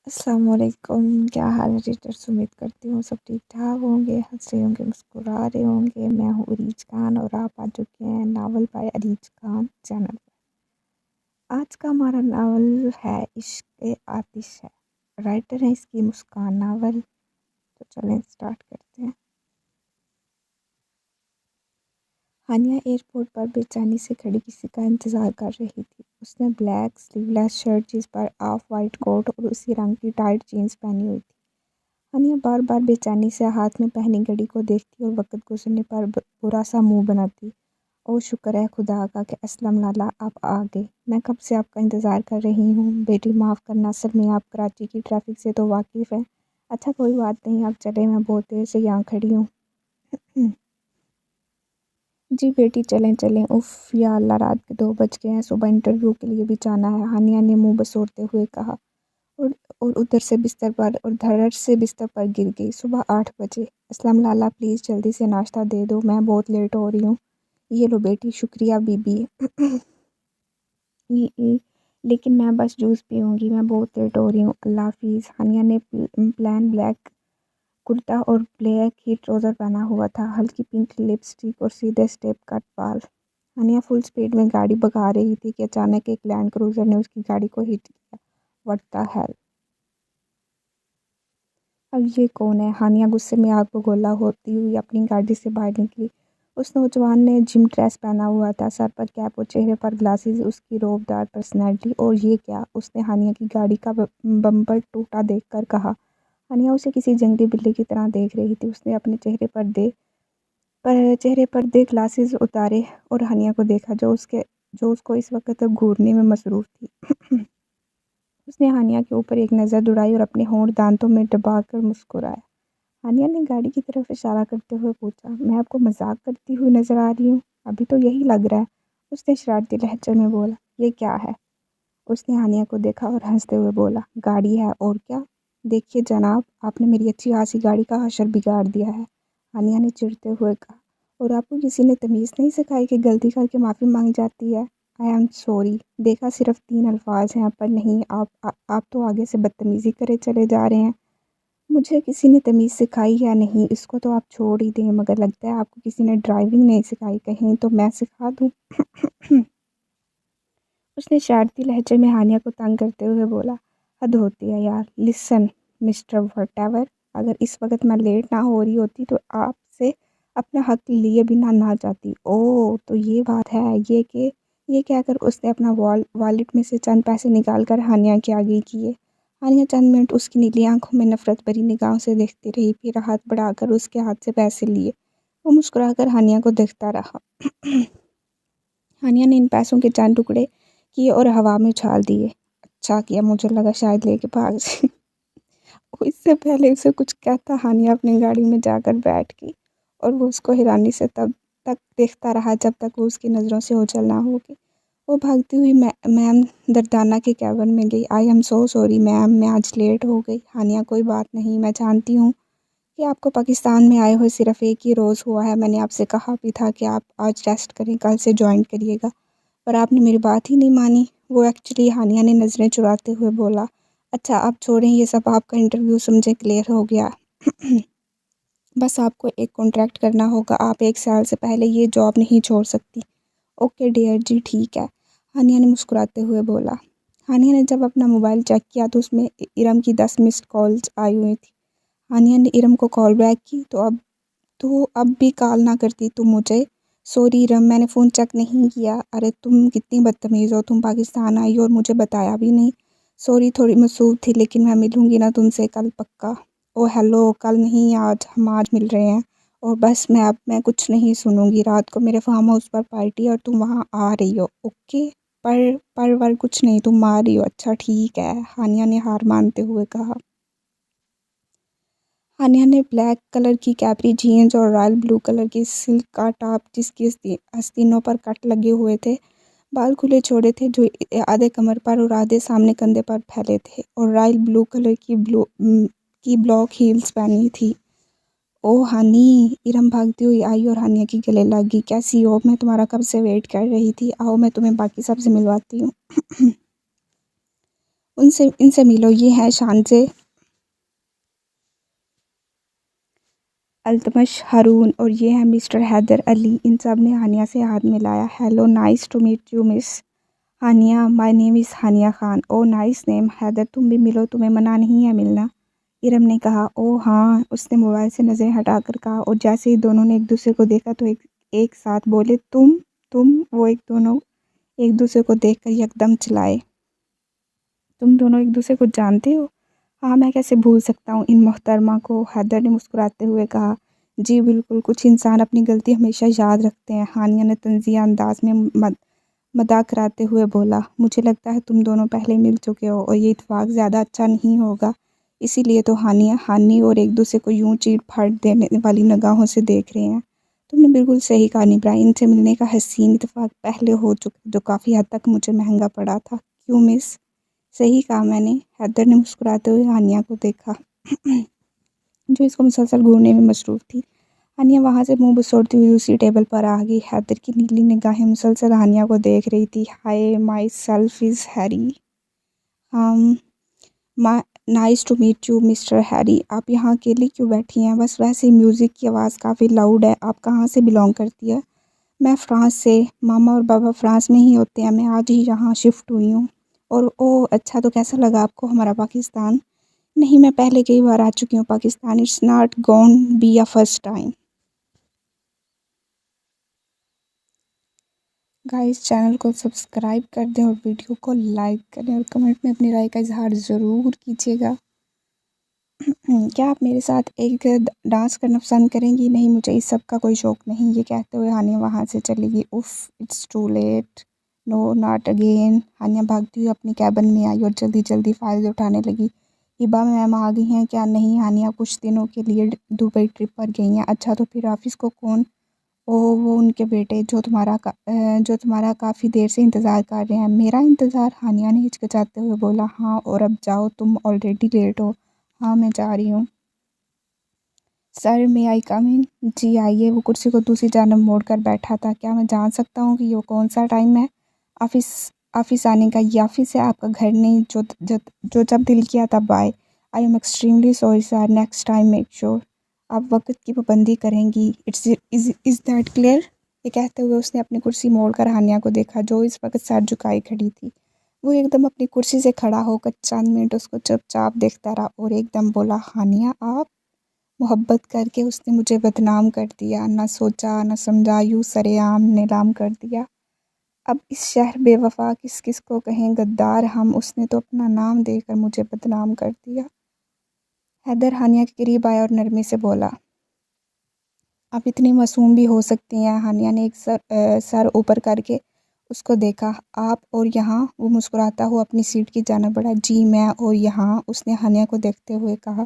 السلام علیکم، کیا حال ہے ٹیچرس؟ امید کرتی ہوں سب ٹھیک ٹھاک ہوں گے، ہنس رہے ہوں گے، مسکرا رہے ہوں گے۔ میں ہوں عریج خان اور آپ آ چکے ہیں ناول بائی عریج خان چینل پر۔ آج کا ہمارا ناول ہے عشق آتش ہے، رائٹر ہے اس کی مسکان ناول۔ تو چلیں سٹارٹ کرتے ہیں۔ ہانیہ ایئرپورٹ پر بے چینی سے کھڑی کسی کا انتظار کر رہی تھی۔ اس نے بلیک سلیو لیس شرٹ جس پر آف وائٹ کوٹ اور اسی رنگ کی ٹائٹ جینس پہنی ہوئی تھی۔ ہانیہ بار بار بے چینی سے ہاتھ میں پہنی گھڑی کو دیکھتی اور وقت گزرنے پر برا سا منہ بناتی۔ او شکر ہے خدا کا کہ اسلم لالا آپ آ گئے، میں کب سے آپ کا انتظار کر رہی ہوں۔ بیٹی معاف کرنا، اصل میں آپ کراچی کی ٹریفک سے تو واقف ہیں۔ اچھا کوئی بات نہیں، آپ چلیں، میں بہت دیر سے یہاں کھڑی ہوں۔ جی بیٹی چلیں چلیں، اف یا اللہ رات کے 2 بج گئے ہیں، صبح انٹرویو کے لیے بھی جانا ہے، ہانیہ نے منہ بسوڑتے ہوئے کہا اور ادھر سے بستر پر اور دھڑ سے بستر پر گر گئی۔ صبح 8 بجے۔ اسلم لالا پلیز جلدی سے ناشتہ دے دو، میں بہت لیٹ ہو رہی ہوں۔ یہ لو بیٹی، شکریہ بی بی۔ لیکن میں بس جوس پیوں گی، میں بہت لیٹ ہو رہی ہوں، اللہ حافظ۔ ہانیہ نے پلین بلیک کرتا اور بلیک ہی ٹراؤزر پہنا ہوا تھا، ہلکی پنک لپسٹک اور سیدھے اسٹیپ کٹ بال۔ ہانیہ فل سپیڈ میں گاڑی بھگا رہی تھی کہ اچانک ایک لینڈ کروزر نے اس کی گاڑی کو ہٹ کیا۔ What the hell! اب یہ کون ہے؟ ہانیہ غصے میں آگ بگولا ہوتی ہوئی اپنی گاڑی سے باہر نکلی۔ اس نوجوان نے جم ڈریس پہنا ہوا تھا، سر پر کیپ اور چہرے پر گلاسز، اس کی روب دار پرسنالٹی۔ اور یہ کیا؟ اس نے ہانیہ کی گاڑی کا بمپر ٹوٹا دیکھ کر کہا۔ ہانیہ اسے کسی جنگلی بلّی کی طرح دیکھ رہی تھی۔ اس نے اپنے چہرے پر دے گلاسز اتارے اور ہانیہ کو دیکھا جو اس کو اس وقت گھورنے میں مصروف تھی۔ اس نے ہانیہ کے اوپر ایک نظر دوڑائی اور اپنے ہونٹ دانتوں میں دبا کر مسکرایا۔ ہانیہ نے گاڑی کی طرف اشارہ کرتے ہوئے پوچھا، میں آپ کو مذاق کرتی ہوئی نظر آ رہی ہوں؟ ابھی تو یہی لگ رہا ہے، اس نے شرارتی لہجے میں بولا۔ یہ کیا ہے؟ اس نے ہانیہ کو دیکھا اور ہنستے ہوئے بولا، گاڑی ہے اور کیا؟ دیکھیے جناب، آپ نے میری اچھی خاصی گاڑی کا حشر بگاڑ دیا ہے، ہانیہ نے چڑھتے ہوئے کہا۔ اور آپ کو کسی نے تمیز نہیں سکھائی کہ غلطی کر کے معافی مانگ جاتی ہے؟ آئی ایم سوری، دیکھا صرف 3 الفاظ ہیں، پر نہیں، آپ تو آگے سے بدتمیزی کرے چلے جا رہے ہیں۔ مجھے کسی نے تمیز سکھائی یا نہیں اس کو تو آپ چھوڑ ہی دیں، مگر لگتا ہے آپ کو کسی نے ڈرائیونگ نہیں سکھائی، کہیں تو میں سکھا دوں۔ اس نے شرارتی لہجے میں ہانیہ کو تنگ کرتے ہوئے بولا۔ حد ہوتی ہے یار۔ لسن مسٹر وٹ ایور، اگر اس وقت میں لیٹ نہ ہو رہی ہوتی تو آپ سے اپنا حق لیے بنا نہ جاتی۔ اوہ تو یہ بات ہے، یہ کہہ کر اس نے اپنا والیٹ میں سے چند پیسے نکال کر ہانیہ کے آگے کیے۔ ہانیہ چند منٹ اس کی نیلی آنکھوں میں نفرت بھری نگاہوں سے دیکھتی رہی، پھر ہاتھ بڑھا کر اس کے ہاتھ سے پیسے لیے۔ وہ مسکرا کر ہانیہ کو دیکھتا رہا۔ ہانیہ نے ان پیسوں کے چند ٹکڑے کیے اور ہوا میں اچھال دیے۔ اچھا کیا، مجھے لگا شاید لے کے بھاگ جائے۔ اس سے پہلے اسے کچھ کہتا ہانیہ اپنی گاڑی میں جا کر بیٹھ گئی اور وہ اس کو حیرانی سے تب تک دیکھتا رہا جب تک وہ اس کی نظروں سے اوجھل نہ ہو گئی۔ وہ بھاگتی ہوئی میم دردانہ کے کیبن میں گئی۔ I am so sorry ma'am, میں آج لیٹ ہو گئی۔ ہانیہ کوئی بات نہیں، میں جانتی ہوں کہ آپ کو پاکستان میں آئے ہوئے صرف ایک ہی روز ہوا ہے، میں نے آپ سے کہا بھی تھا کہ آپ آج ریسٹ کریں، کل سے جوائن کریے گا، پر آپ نے میری بات ہی نہیں مانی۔ وہ ایکچولی، ہانیہ نے نظریں چراتے ہوئے بولا۔ اچھا اب چھوڑیں یہ سب، آپ کا انٹرویو سمجھے کلیئر ہو گیا۔ بس آپ کو ایک کانٹریکٹ کرنا ہوگا، آپ 1 سال سے پہلے یہ جاب نہیں چھوڑ سکتی۔ اوکے ڈیئر، جی ٹھیک ہے، ہانیہ نے مسکراتے ہوئے بولا۔ ہانیہ نے جب اپنا موبائل چیک کیا تو اس میں ارم کی 10 مسڈ کالز آئی ہوئی تھی۔ ہانیہ نے ارم کو کال بیک کی، تو اب بھی کال نہ کرتی تم مجھے؟ سوری ارم، میں نے فون چیک نہیں کیا۔ ارے تم کتنی بدتمیز ہو، تم پاکستان آئی اور مجھے بتایا بھی نہیں۔ سوری تھوڑی مصروف تھی، لیکن میں ملوں گی نا تم سے کل پکا۔ او ہیلو، کل نہیں آج، ہم آج مل رہے ہیں۔ اور بس میں کچھ نہیں سنوں گی، رات کو میرے فارم ہاؤس پر پارٹی اور تم وہاں آ رہی ہو، اوکے؟ پر کچھ نہیں، تم آ رہی ہو، اچھا ٹھیک ہے، ہانیہ نے ہار مانتے ہوئے کہا۔ ہانیہ نے بلیک کلر کی کیپری جینز اور رائل بلو کلر کی سلک کا ٹاپ جس کی آستینوں پر کٹ لگے ہوئے تھے، بال کھلے چھوڑے تھے جو آدھے کمر پر اور آدھے سامنے کندھے پر پھیلے تھے، اور رائل بلو کلر کی بلاک ہیلز پہنی تھی۔ او ہانی، ارم بھاگتی ہوئی آئی اور ہانیہ کی گلے لگ گئی۔ کیسی ہو؟ میں تمہارا کب سے ویٹ کر رہی تھی، آؤ میں تمہیں باقی سب سے ملواتی ہوں۔ ان سے ملو، یہ ہیں شان سے التمش، ہارون، اور یہ ہیں مسٹر حیدر علی۔ ان سب نے ہانیہ سے ہاتھ ملایا۔ Hello, nice to meet you miss Haniya, my name is Haniya Khan. Oh nice name Haider, تم بھی ملو، تمہیں منع نہیں ہے ملنا؟ ارم نے کہا۔ او ہاں، اس نے موبائل سے نظریں ہٹا کر کہا، اور جیسے ہی دونوں نے ایک دوسرے کو دیکھا تو ایک ساتھ بولے، تم وہ دونوں ایک دوسرے کو دیکھ کر یکدم چلائے۔ تم دونوں ایک دوسرے کو جانتے ہو؟ ہاں، میں کیسے بھول سکتا ہوں ان محترمہ کو، حیدر نے مسکراتے ہوئے کہا۔ جی بالکل، کچھ انسان اپنی غلطی ہمیشہ یاد رکھتے ہیں، ہانیہ نے طنزیہ انداز میں مداح کراتے ہوئے بولا۔ مجھے لگتا ہے تم دونوں پہلے مل چکے ہو اور یہ اتفاق زیادہ اچھا نہیں ہوگا، اسی لیے تو ہانی اور ایک دوسرے کو یوں چیڑ پھاڑ دینے والی نگاہوں سے دیکھ رہے ہیں۔ تم نے بالکل صحیح کہا نبرا، ان سے ملنے کا حسین اتفاق پہلے ہو چکا جو کافی حد تک مجھے مہنگا پڑا تھا، کیوں مس؟ صحیح کہا میں نے، حیدر نے مسکراتے ہوئے ہانیہ کو دیکھا جو اس کو مسلسل گھورنے میں مصروف تھی۔ ہانیہ وہاں سے منہ بسوڑتی ہوئی اسی ٹیبل پر آ گئی۔ حیدر کی نیلی نگاہیں مسلسل ہانیہ کو دیکھ رہی تھی۔ Hi, my self is Harry. Nice to meet you mister Harry, آپ یہاں اکیلی کیوں بیٹھی ہیں؟ بس ویسے ہی، میوزک کی آواز کافی لاؤڈ ہے۔ آپ کہاں سے بلانگ کرتی ہے؟ میں فرانس سے، ماما اور بابا فرانس میں ہی ہوتے ہیں، میں آج ہی یہاں شفٹ ہوئی ہوں۔ اور اچھا، تو کیسا لگا آپ کو ہمارا پاکستان؟ نہیں، میں پہلے کئی بار آ چکی ہوں Pakistan, it's not gonna be a first time. Guys, channel کو سبسکرائب کر دیں اور ویڈیو کو لائک کریں اور کمنٹ میں اپنی رائے کا اظہار ضرور کیجیے گا۔ کیا آپ میرے ساتھ ایک ڈانس کرنا پسند کریں گی؟ نہیں، مجھے اس سب کا کوئی شوق نہیں، یہ کہتے ہوئے ہانیہ وہاں سے چلی گئی۔ اف، it's too late, no not again. Haniya بھاگتی ہوئی اپنی کیبن میں آئی اور جلدی جلدی فائلز اٹھانے لگی۔ ہبا میم آ گئی ہیں کیا؟ نہیں، ہانیہ کچھ دنوں کے لیے دبئی ٹرپ پر گئی ہیں۔ اچھا، تو پھر آفس کو کون؟ وہ ان کے بیٹے جو تمہارا کافی دیر سے انتظار کر رہے ہیں۔ میرا انتظار؟ ہانیہ نے ہچکچاتے ہوئے بولا۔ ہاں، اور اب جاؤ، تم آلریڈی لیٹ ہو۔ ہاں، میں جا رہی ہوں۔ سر، میں آئی کم ان؟ جی آئیے۔ وہ کرسی کو دوسری جانب موڑ کر بیٹھا تھا۔ کیا میں جان سکتا ہوں کہ یہ کون سا ٹائم ہے آفس آنے کا؟ یہ آفس ہے، آپ کا گھر نہیں، جو جب دل کیا تب آئے۔ I am extremely sorry sir, next time make sure آپ وقت کی پابندی کریں گی۔ Is that clear? یہ کہتے ہوئے اس نے اپنی کرسی موڑ کر ہانیہ کو دیکھا جو اس وقت سر جھکائے کھڑی تھی۔ وہ ایک دم اپنی کرسی سے کھڑا ہو کر چند منٹ اس کو چپ چاپ دیکھتا رہا اور ایک دم بولا، ہانیہ آپ؟ محبت کر کے اس نے مجھے بدنام کر دیا، نہ سوچا نہ سمجھا، یوں سرِ عام نیلام کر دیا۔ اب اس شہر بے وفا کس کس کو کہیں غدار ہم، اس نے تو اپنا نام دے کر مجھے بدنام کر دیا۔ حیدر ہانیہ کے قریب آیا اور نرمی سے بولا، آپ اتنی معصوم بھی ہو سکتی ہیں۔ ہانیہ نے ایک سر اوپر کر کے اس کو دیکھا۔ آپ اور یہاں؟ وہ مسکراتا ہوا اپنی سیٹ کی جانب بڑھا۔ جی میں اور یہاں، اس نے ہانیہ کو دیکھتے ہوئے کہا۔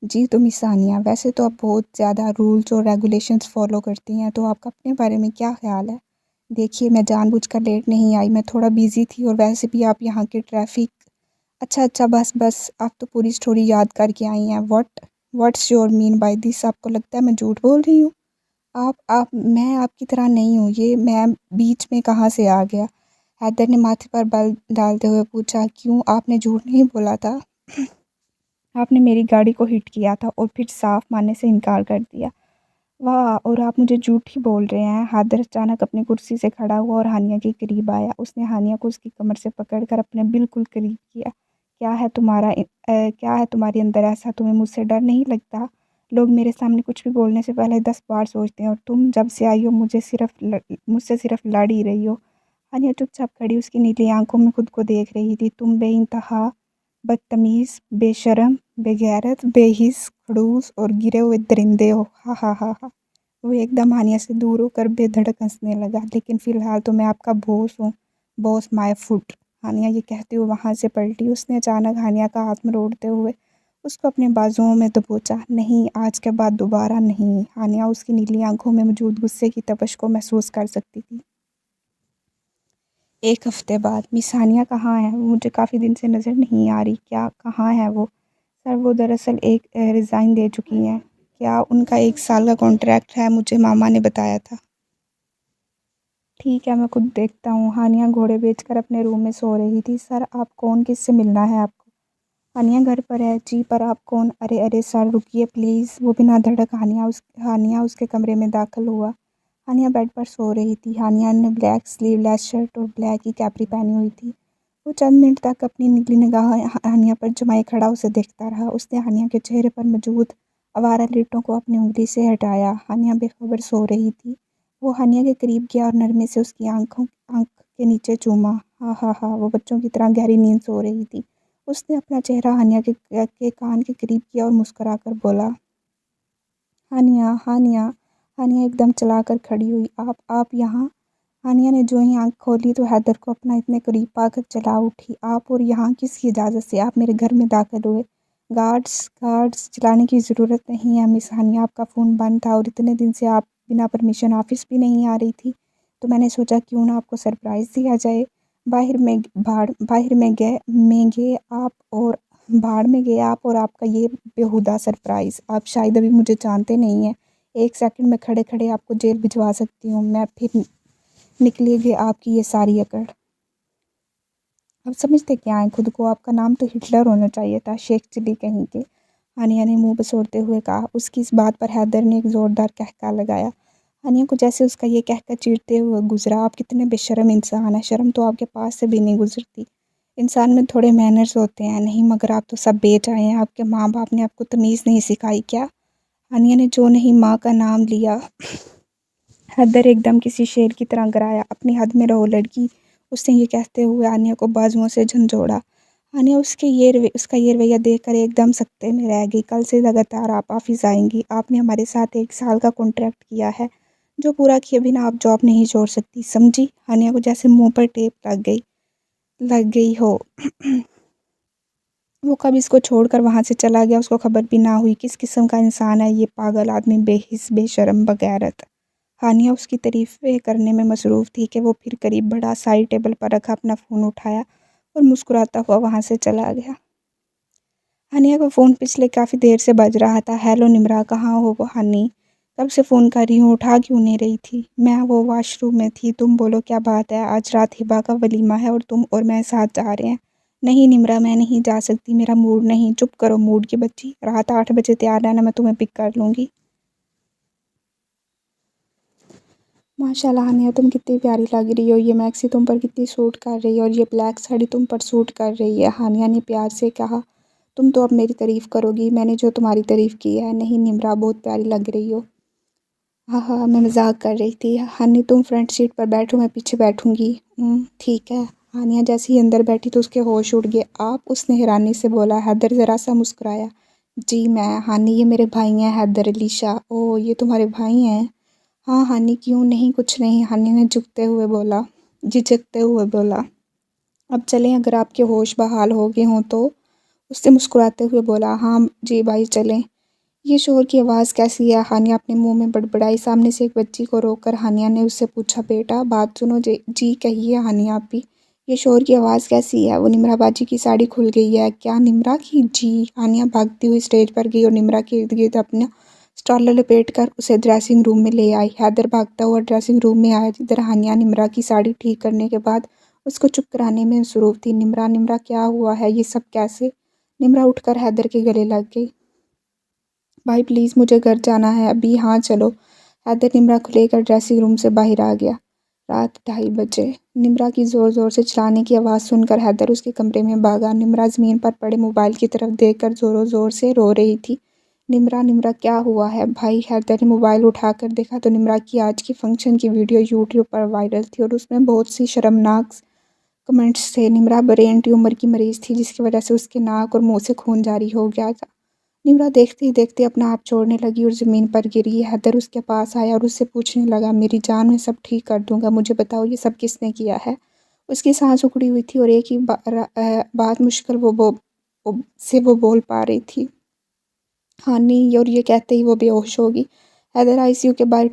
جی تو مس ہانیہ، ویسے تو آپ بہت زیادہ رولز اور ریگولیشنز فالو کرتی ہیں، تو آپ کا اپنے بارے میں کیا خیال ہے؟ دیکھیے، میں جان بوجھ کر لیٹ نہیں آئی، میں تھوڑا بیزی تھی، اور ویسے بھی آپ یہاں کے ٹریفک۔ اچھا بس آپ تو پوری سٹوری یاد کر کے آئی ہیں۔ What's your mean by this? آپ کو لگتا ہے میں جھوٹ بول رہی ہوں؟ میں آپ کی طرح نہیں ہوں، یہ میں بیچ میں کہاں سے آ گیا؟ حیدر نے ماتھے پر بل ڈالتے ہوئے پوچھا۔ کیوں، آپ نے جھوٹ نہیں بولا تھا؟ آپ نے میری گاڑی کو ہٹ کیا تھا اور پھر صاف ماننے سے انکار کر دیا۔ واہ، اور آپ مجھے جھوٹ ہی بول رہے ہیں؟ حیدر اچانک اپنی کرسی سے کھڑا ہوا اور ہانیہ کے قریب آیا۔ اس نے ہانیہ کو اس کی کمر سے پکڑ کر اپنے بالکل قریب کیا۔ کیا ہے تمہارے اندر ایسا؟ تمہیں مجھ سے ڈر نہیں لگتا؟ لوگ میرے سامنے کچھ بھی بولنے سے پہلے 10 بار سوچتے ہیں، اور تم جب سے آئی ہو مجھ سے صرف لڑ ہی رہی ہو۔ ہانیہ چپ چاپ کھڑی اس کی نیلی آنکھوں میں خود کو دیکھ رہی تھی۔ تم بے انتہا بدتمیز، بے شرم، بے غیرت، بے حس، خڑوس اور گرے ہوئے درندے ہو، ہا ہا ہا ہا۔ وہ ایک دم ہانیہ سے دور ہو کر بے دھڑک ہنسنے لگا۔ لیکن فی الحال تو میں آپ کا بوس ہوں، بوس مائی فٹ۔ ہانیہ یہ کہتے ہوئے وہاں سے پلٹی۔ اس نے اچانک ہانیہ کا ہاتھ مروڑتے ہوئے اس کو اپنے بازوؤں میں دبوچا۔ نہیں، آج کے بعد دوبارہ نہیں۔ ہانیہ اس کی نیلی آنکھوں میں موجود غصے کی تپش کو محسوس کر سکتی تھی۔ ایک ہفتے بعد۔ مس ہانیہ کہاں ہیں؟ وہ مجھے کافی دن سے نظر نہیں آ رہی۔ کیا کہاں ہے وہ؟ سر، وہ دراصل ایک ریزائن دے چکی ہیں۔ کیا ان کا 1 سال کا کانٹریکٹ ہے؟ مجھے ماما نے بتایا تھا۔ ٹھیک ہے، میں خود دیکھتا ہوں۔ ہانیہ گھوڑے بیچ کر اپنے روم میں سو رہی تھی۔ سر، آپ کون؟ کس سے ملنا ہے آپ کو؟ हानिया घर पर है। जी पर आप कौन? अरे अरे सर रुकिए प्लीज़। वो बिना धड़क हानिया उसके कमरे में दाखिल हुआ। हानिया बेड पर सो रही थी। हानिया ने ब्लैक स्लीवलेस शर्ट और ब्लैक ही कैपरी पहनी हुई थी। वो चंद मिनट तक अपनी निगली निगाह हानिया पर जमाए खड़ा उसे देखता रहा। उसने हानिया के चेहरे पर मौजूद आवारा लिट्टों को अपनी उंगली से हटाया। हानिया बेखबर सो रही थी। वो हानिया के करीब गया और नरमे से उसकी आंख के नीचे चूमा। हा वो बच्चों की तरह गहरी नींद सो रही थी। उसने अपना चेहरा हानिया के कान के करीब किया और मुस्कुराकर बोला, हानिया हानिया। हानिया एकदम चलाकर खड़ी हुई। आप यहाँ? हानिया ने जो ही आंख खोली तो हैदर को अपना इतने करीब पाकर चला उठी। आप और यहाँ किसकी इजाज़त से आप मेरे घर में दाखिल हुए? गार्ड्स चिल्लाने की ज़रूरत नहीं है मिस हानिया। आपका फ़ोन बंद था और इतने दिन से आप बिना परमिशन ऑफिस भी नहीं आ रही थी, तो मैंने सोचा क्यों ना आपको सरप्राइज़ दिया जाए। बाहर में गए आप और आपका ये बेहुदा सरप्राइज़। आप शायद अभी मुझे जानते नहीं हैं। 1 सेकंड में खड़े खड़े आपको जेल भिजवा सकती हूँ मैं। फिर निकलेगी आपकी ये सारी अकड़। अब समझते क्या हैं खुद को? आपका नाम तो हिटलर होना चाहिए था, शेख चिल्ली कहीं के। हानिया ने मुंह बसोड़ते हुए कहा। उसकी इस बात पर हैदर ने एक ज़ोरदार कहका लगाया। हानिया को जैसे उसका ये कहका चीरते हुए गुजरा। आप कितने बेशर्म इंसान हैं। शर्म तो आपके पास से भी नहीं गुजरती। इंसान में थोड़े मैनर्स होते हैं। नहीं मगर आप तो सब बेच आए हैं। आपके माँ बाप ने आपको तमीज़ नहीं सिखाई क्या? हानिया ने जो नहीं माँ का नाम लिया। हैदर एकदम किसी शेर की तरह गराया। अपनी हद में रहो लड़की। उसने ये कहते हुए हानिया को बाजुओं से झंझोड़ा। हानिया उसका ये रवैया देखकर एकदम सकते में रह गई। कल से लगातार आप ऑफिस आएंगी। आपने हमारे साथ 1 साल का कॉन्ट्रैक्ट किया है, जो पूरा किए बिना आप जॉब नहीं छोड़ सकती, समझी? हानिया को जैसे मुंह पर टेप लग गई हो। वो कब इसको छोड़कर वहाँ से चला गया उसको खबर भी ना हुई। किस किस्म का इंसान है ये पागल आदमी, बेहिस बेशर्म बगैरत। हानिया उसकी तारीफ़ें करने में मसरूफ़ थी कि वो फिर करीब बढ़ा, साइड टेबल पर रखा अपना फ़ोन उठाया और मुस्कुराता हुआ वहाँ से चला गया। हानिया का फ़ोन पिछले काफ़ी देर से बज रहा था। हेलो निम्रा, कहाँ हो वो हानी? कब से फ़ोन कर रही हूँ, उठा क्यों नहीं रही थी? मैं वो वॉशरूम में थी। तुम बोलो क्या बात है? आज रात हिबा का वलीमा है और तुम और मैं साथ जा रहे हैं। नहीं निम्रा, मैं नहीं जा सकती, मेरा मूड नहीं। चुप करो मूड की बच्ची। रात 8 बजे तैयार रहना, मैं तुम्हें पिक कर लूँगी। माशाल्लाह हानिया, तुम कितनी प्यारी लग रही हो। ये मैक्सी तुम पर कितनी सूट कर रही है और ये ब्लैक साड़ी तुम पर सूट कर रही है। हानिया ने प्यार से कहा। तुम तो अब मेरी तारीफ़ करोगी, मैंने जो तुम्हारी तारीफ़ की है। नहीं निम्रा, बहुत प्यारी लग रही हो। हाँ मैं मजाक कर रही थी। हानी तुम फ्रंट सीट पर बैठो, मैं पीछे बैठूंगी। ठीक है। हानिया जैसे ही अंदर बैठी तो उसके होश उड़ गए। आप? उसने हैरानी से बोला। हैदर ज़रा सा मुस्कुराया। जी मैं। हानी ये मेरे भाई हैं, हैदर अली शाह। ओह ये तुम्हारे भाई हैं? हाँ हानि, क्यों? नहीं कुछ नहीं, हानि ने झिझकते हुए बोला। अब चलें अगर आपके होश बहाल हो गए हों तो। उसने मुस्कुराते हुए बोला। हाँ जी भाई चलें। ये शोर की आवाज़ कैसी है? हानिया अपने मुंह में बड़बड़ाई। सामने से एक बच्ची को रोककर हानिया ने उससे पूछा। बेटा बात सुनो। जी कहिए हानिया आप भी। ये शोर की आवाज़ कैसी है? वो निम्रा बाजी की साड़ी खुल गई है क्या? निम्रा की? जी। हानिया भागती हुई स्टेज पर गई और निम्रा के इर्द गिर्द अपना स्टॉलर लपेट कर उसे ड्रेसिंग रूम में ले आई। हैदर भागता हुआ ड्रेसिंग रूम में आया जिधर हानिया निम्रा की साड़ी ठीक करने के बाद उसको चुप कराने में मसरूफ़ थी। निम्रा निम्रा क्या हुआ है? ये सब कैसे? निम्रा उठकर हैदर के गले लग गई। भाई प्लीज़ मुझे घर जाना है अभी। हाँ चलो। हैदर निम्रा को लेकर ड्रेसिंग रूम से बाहर आ गया। रात 2:30 बजे। निम्रा की ज़ोर ज़ोर से चिल्लाने की आवाज़ सुनकर हैदर उसके कमरे में भागा। निम्रा ज़मीन पर पड़े मोबाइल की तरफ देखकर ज़ोरों ज़ोर से रो रही थी। निम्रा निम्रा क्या हुआ है भाई? हैदर ने मोबाइल उठाकर देखा तो निम्रा की आज की फ़ंक्शन की वीडियो यूट्यूब पर वायरल थी और उसमें बहुत सी शर्मनाक कमेंट्स थे। निम्रा ब्रेन ट्यूमर की मरीज़ थी जिसकी वजह से उसके नाक और मुँह से खून जारी हो गया था। निम्रा देखते ही देखते अपना आप छोड़ने लगी और ज़मीन पर गिरी। हैदर उसके पास आया और उससे पूछने लगा। मेरी जान, मैं सब ठीक कर दूंगा, मुझे बताओ ये सब किसने किया है? उसकी सांस उखड़ी हुई थी और एक ही बात मुश्किल से वो बोल पा रही थी। हाँ नहीं, और ये कहते ही वो बेहोश होगी। हैदर आईसीयू के बाहर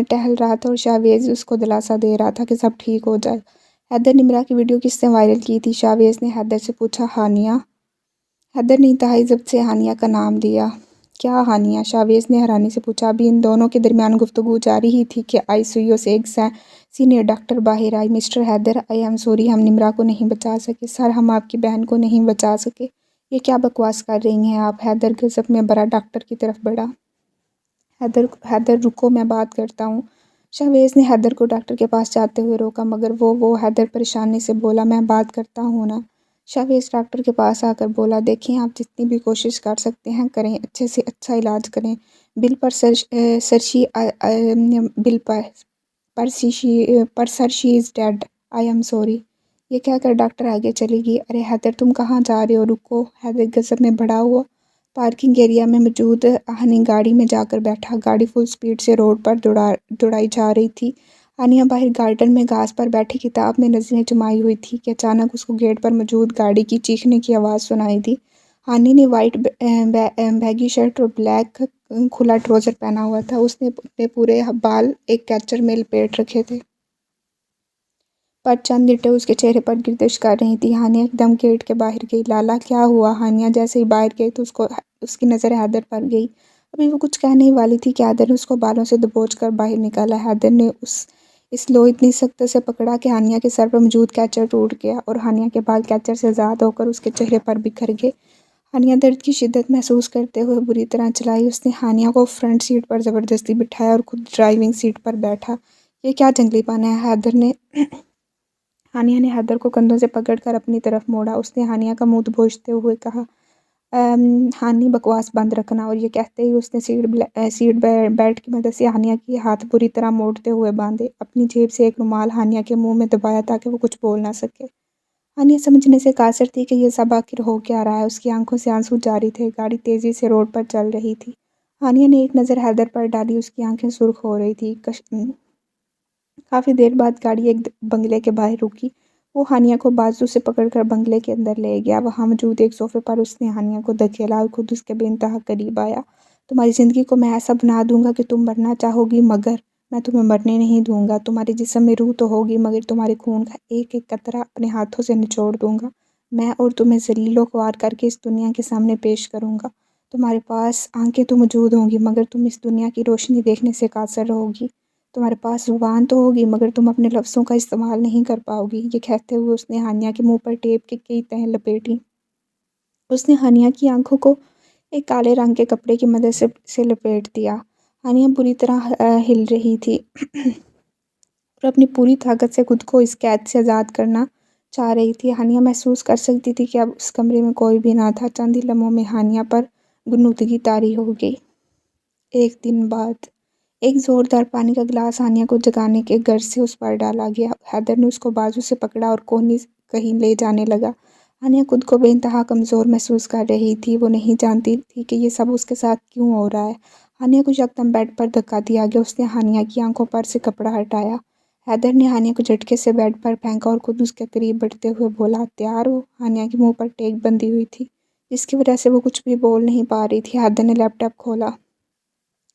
टहल रहा था और शाहवेज़ उसको दिलासा दे रहा था कि सब ठीक हो जाए। हैदर निम्रा की वीडियो किसने वायरल की थी? शाहवेज़ ने हैदर से पूछा। हानिया। हैदर ने इंतहाई ज़ब्त से हानिया का नाम लिया। क्या हानिया? शाहवेज़ ने हैरानी से पूछा। अभी इन दोनों के दरमियान गुफ्तगू जारी ही थी कि आईसीयू से एक सीनियर डॉक्टर बाहर आई। Mister Haider, I am sorry, हम निम्रा को नहीं बचा सके। सर हम आपकी बहन को नहीं बचा सके। یہ کیا بکواس کر رہی ہیں آپ؟ حیدر غضب میں بڑا ڈاکٹر کی طرف بڑھا۔ حیدر رکو، میں بات کرتا ہوں۔ شاہویز نے حیدر کو ڈاکٹر کے پاس جاتے ہوئے روکا، مگر وہ حیدر پریشانی سے بولا، میں بات کرتا ہوں نا۔ شاہویز ڈاکٹر کے پاس آ کر بولا، دیکھیں آپ جتنی بھی کوشش کر سکتے ہیں کریں، اچھے سے اچھا علاج کریں، بل پر سر شی از ڈیڈ، آئی ایم سوری۔ یہ کہہ کر ڈاکٹر آگے چلی گئی۔ ارے حیدر تم کہاں جا رہے ہو؟ رکو۔ حیدر غضب میں بڑھا ہوا پارکنگ ایریا میں موجود ہنی گاڑی میں جا کر بیٹھا۔ گاڑی فل سپیڈ سے روڈ پر دوڑائی جا رہی تھی۔ ہانیہ باہر گارڈن میں گھاس پر بیٹھی کتاب میں نظریں جمائی ہوئی تھی کہ اچانک اس کو گیٹ پر موجود گاڑی کی چیخنے کی آواز سنائی دی۔ ہانی نے وائٹ بیگی شرٹ اور بلیک کھلا ٹراؤزر پہنا ہوا تھا۔ اس نے اپنے پورے بال ایک کیچر میں لپیٹ رکھے تھے، پر چند لٹیں اس کے چہرے پر گردش کر رہی تھیں۔ ہانیہ ایک دم گیٹ کے باہر گئی۔ لالا کیا ہوا؟ ہانیہ جیسے ہی باہر گئی تو اس کی نظر حیدر پر گئی۔ ابھی وہ کچھ کہنے ہی والی تھی کہ حیدر نے اس کو بالوں سے دبوچ کر باہر نکالا۔ حیدر نے اس لو اتنی سختی سے پکڑا کہ ہانیہ کے سر پر موجود کیچر ٹوٹ گیا اور ہانیہ کے بال کیچر سے آزاد ہو کر اس کے چہرے پر بکھر گئے۔ ہانیہ درد کی شدت محسوس کرتے ہوئے بری طرح چلائی۔ اس نے ہانیہ کو فرنٹ سیٹ پر زبردستی بٹھایا اور خود ڈرائیونگ سیٹ پر بیٹھا۔ یہ کیا جنگلی پن ہے؟ ہانیہ نے حیدر کو کندھوں سے پکڑ کر اپنی طرف موڑا۔ اس نے ہانیہ کا منہ دبوچتے ہوئے کہا، ہانی بکواس بند رکھنا، اور یہ کہتے ہی اس نے سیٹ بیلٹ کی مدد سے ہانیہ کے ہاتھ بری طرح موڑتے ہوئے باندھے۔ اپنی جیب سے ایک رومال ہانیہ کے منہ میں دبایا تاکہ وہ کچھ بول نہ سکے۔ ہانیہ سمجھنے سے قاصر تھی کہ یہ سب آخر ہو کیا رہا ہے۔ اس کی آنکھوں سے آنسو جاری تھے۔ گاڑی تیزی سے روڈ پر چل رہی تھی۔ ہانیہ نے ایک نظر حیدر پر ڈالی۔ اس کی آنکھیں سرخ ہو رہی تھیں۔ کافی دیر بعد گاڑی ایک بنگلے کے باہر رکی۔ وہ ہانیہ کو بازو سے پکڑ کر بنگلے کے اندر لے گیا۔ وہاں موجود ایک صوفے پر اس نے ہانیہ کو دھکیلا اور خود اس کے بے انتہا قریب آیا۔ تمہاری زندگی کو میں ایسا بنا دوں گا کہ تم مرنا چاہو گی، مگر میں تمہیں مرنے نہیں دوں گا۔ تمہارے جسم میں روح تو ہوگی، مگر تمہارے خون کا ایک ایک قطرہ اپنے ہاتھوں سے نچوڑ دوں گا میں، اور تمہیں ذلیل و خوار کر کے اس دنیا کے سامنے پیش کروں گا۔ تمہارے پاس آنکھیں تو موجود ہوں گی، مگر تم اس دنیا کی روشنی دیکھنے سے قاصر رہو گی۔ تمہارے پاس زبان تو ہوگی، مگر تم اپنے لفظوں کا استعمال نہیں کر پاؤ گی۔ یہ کہتے ہوئے اس نے ہانیہ کے منہ پر ٹیپ کی کئی تہیں لپیٹیں۔ اس نے ہانیہ کی آنکھوں کو ایک کالے رنگ کے کپڑے کی مدد سے لپیٹ دیا۔ ہانیہ بری طرح ہل رہی تھی اور اپنی پوری طاقت سے خود کو اس قید سے آزاد کرنا چاہ رہی تھی۔ ہانیہ محسوس کر سکتی تھی کہ اب اس کمرے میں کوئی بھی نہ تھا۔ چند ہی لمحوں میں ہانیہ پر غنودگی طاری ہو گئی۔ ایک دن بعد ایک زوردار پانی کا گلاس ہانیہ کو جگانے کے غرض سے اس پر ڈالا گیا۔ حیدر نے اس کو بازو سے پکڑا اور کوہنی کہیں لے جانے لگا۔ ہانیہ خود کو بے انتہا کمزور محسوس کر رہی تھی۔ وہ نہیں جانتی تھی کہ یہ سب اس کے ساتھ کیوں ہو رہا ہے۔ ہانیہ کو یکدم بیڈ پر دھکا دیا گیا۔ اس نے ہانیہ کی آنکھوں پر سے کپڑا ہٹایا۔ حیدر نے ہانیہ کو جھٹکے سے بیڈ پر پھینکا اور خود اس کے قریب بڑھتے ہوئے بولا، تیار ہو؟ ہانیہ کے منہ پر ٹیک بندھی ہوئی تھی، جس کی وجہ سے وہ کچھ بھی بول نہیں پا رہی تھی۔ حیدر نے لیپ ٹاپ کھولا۔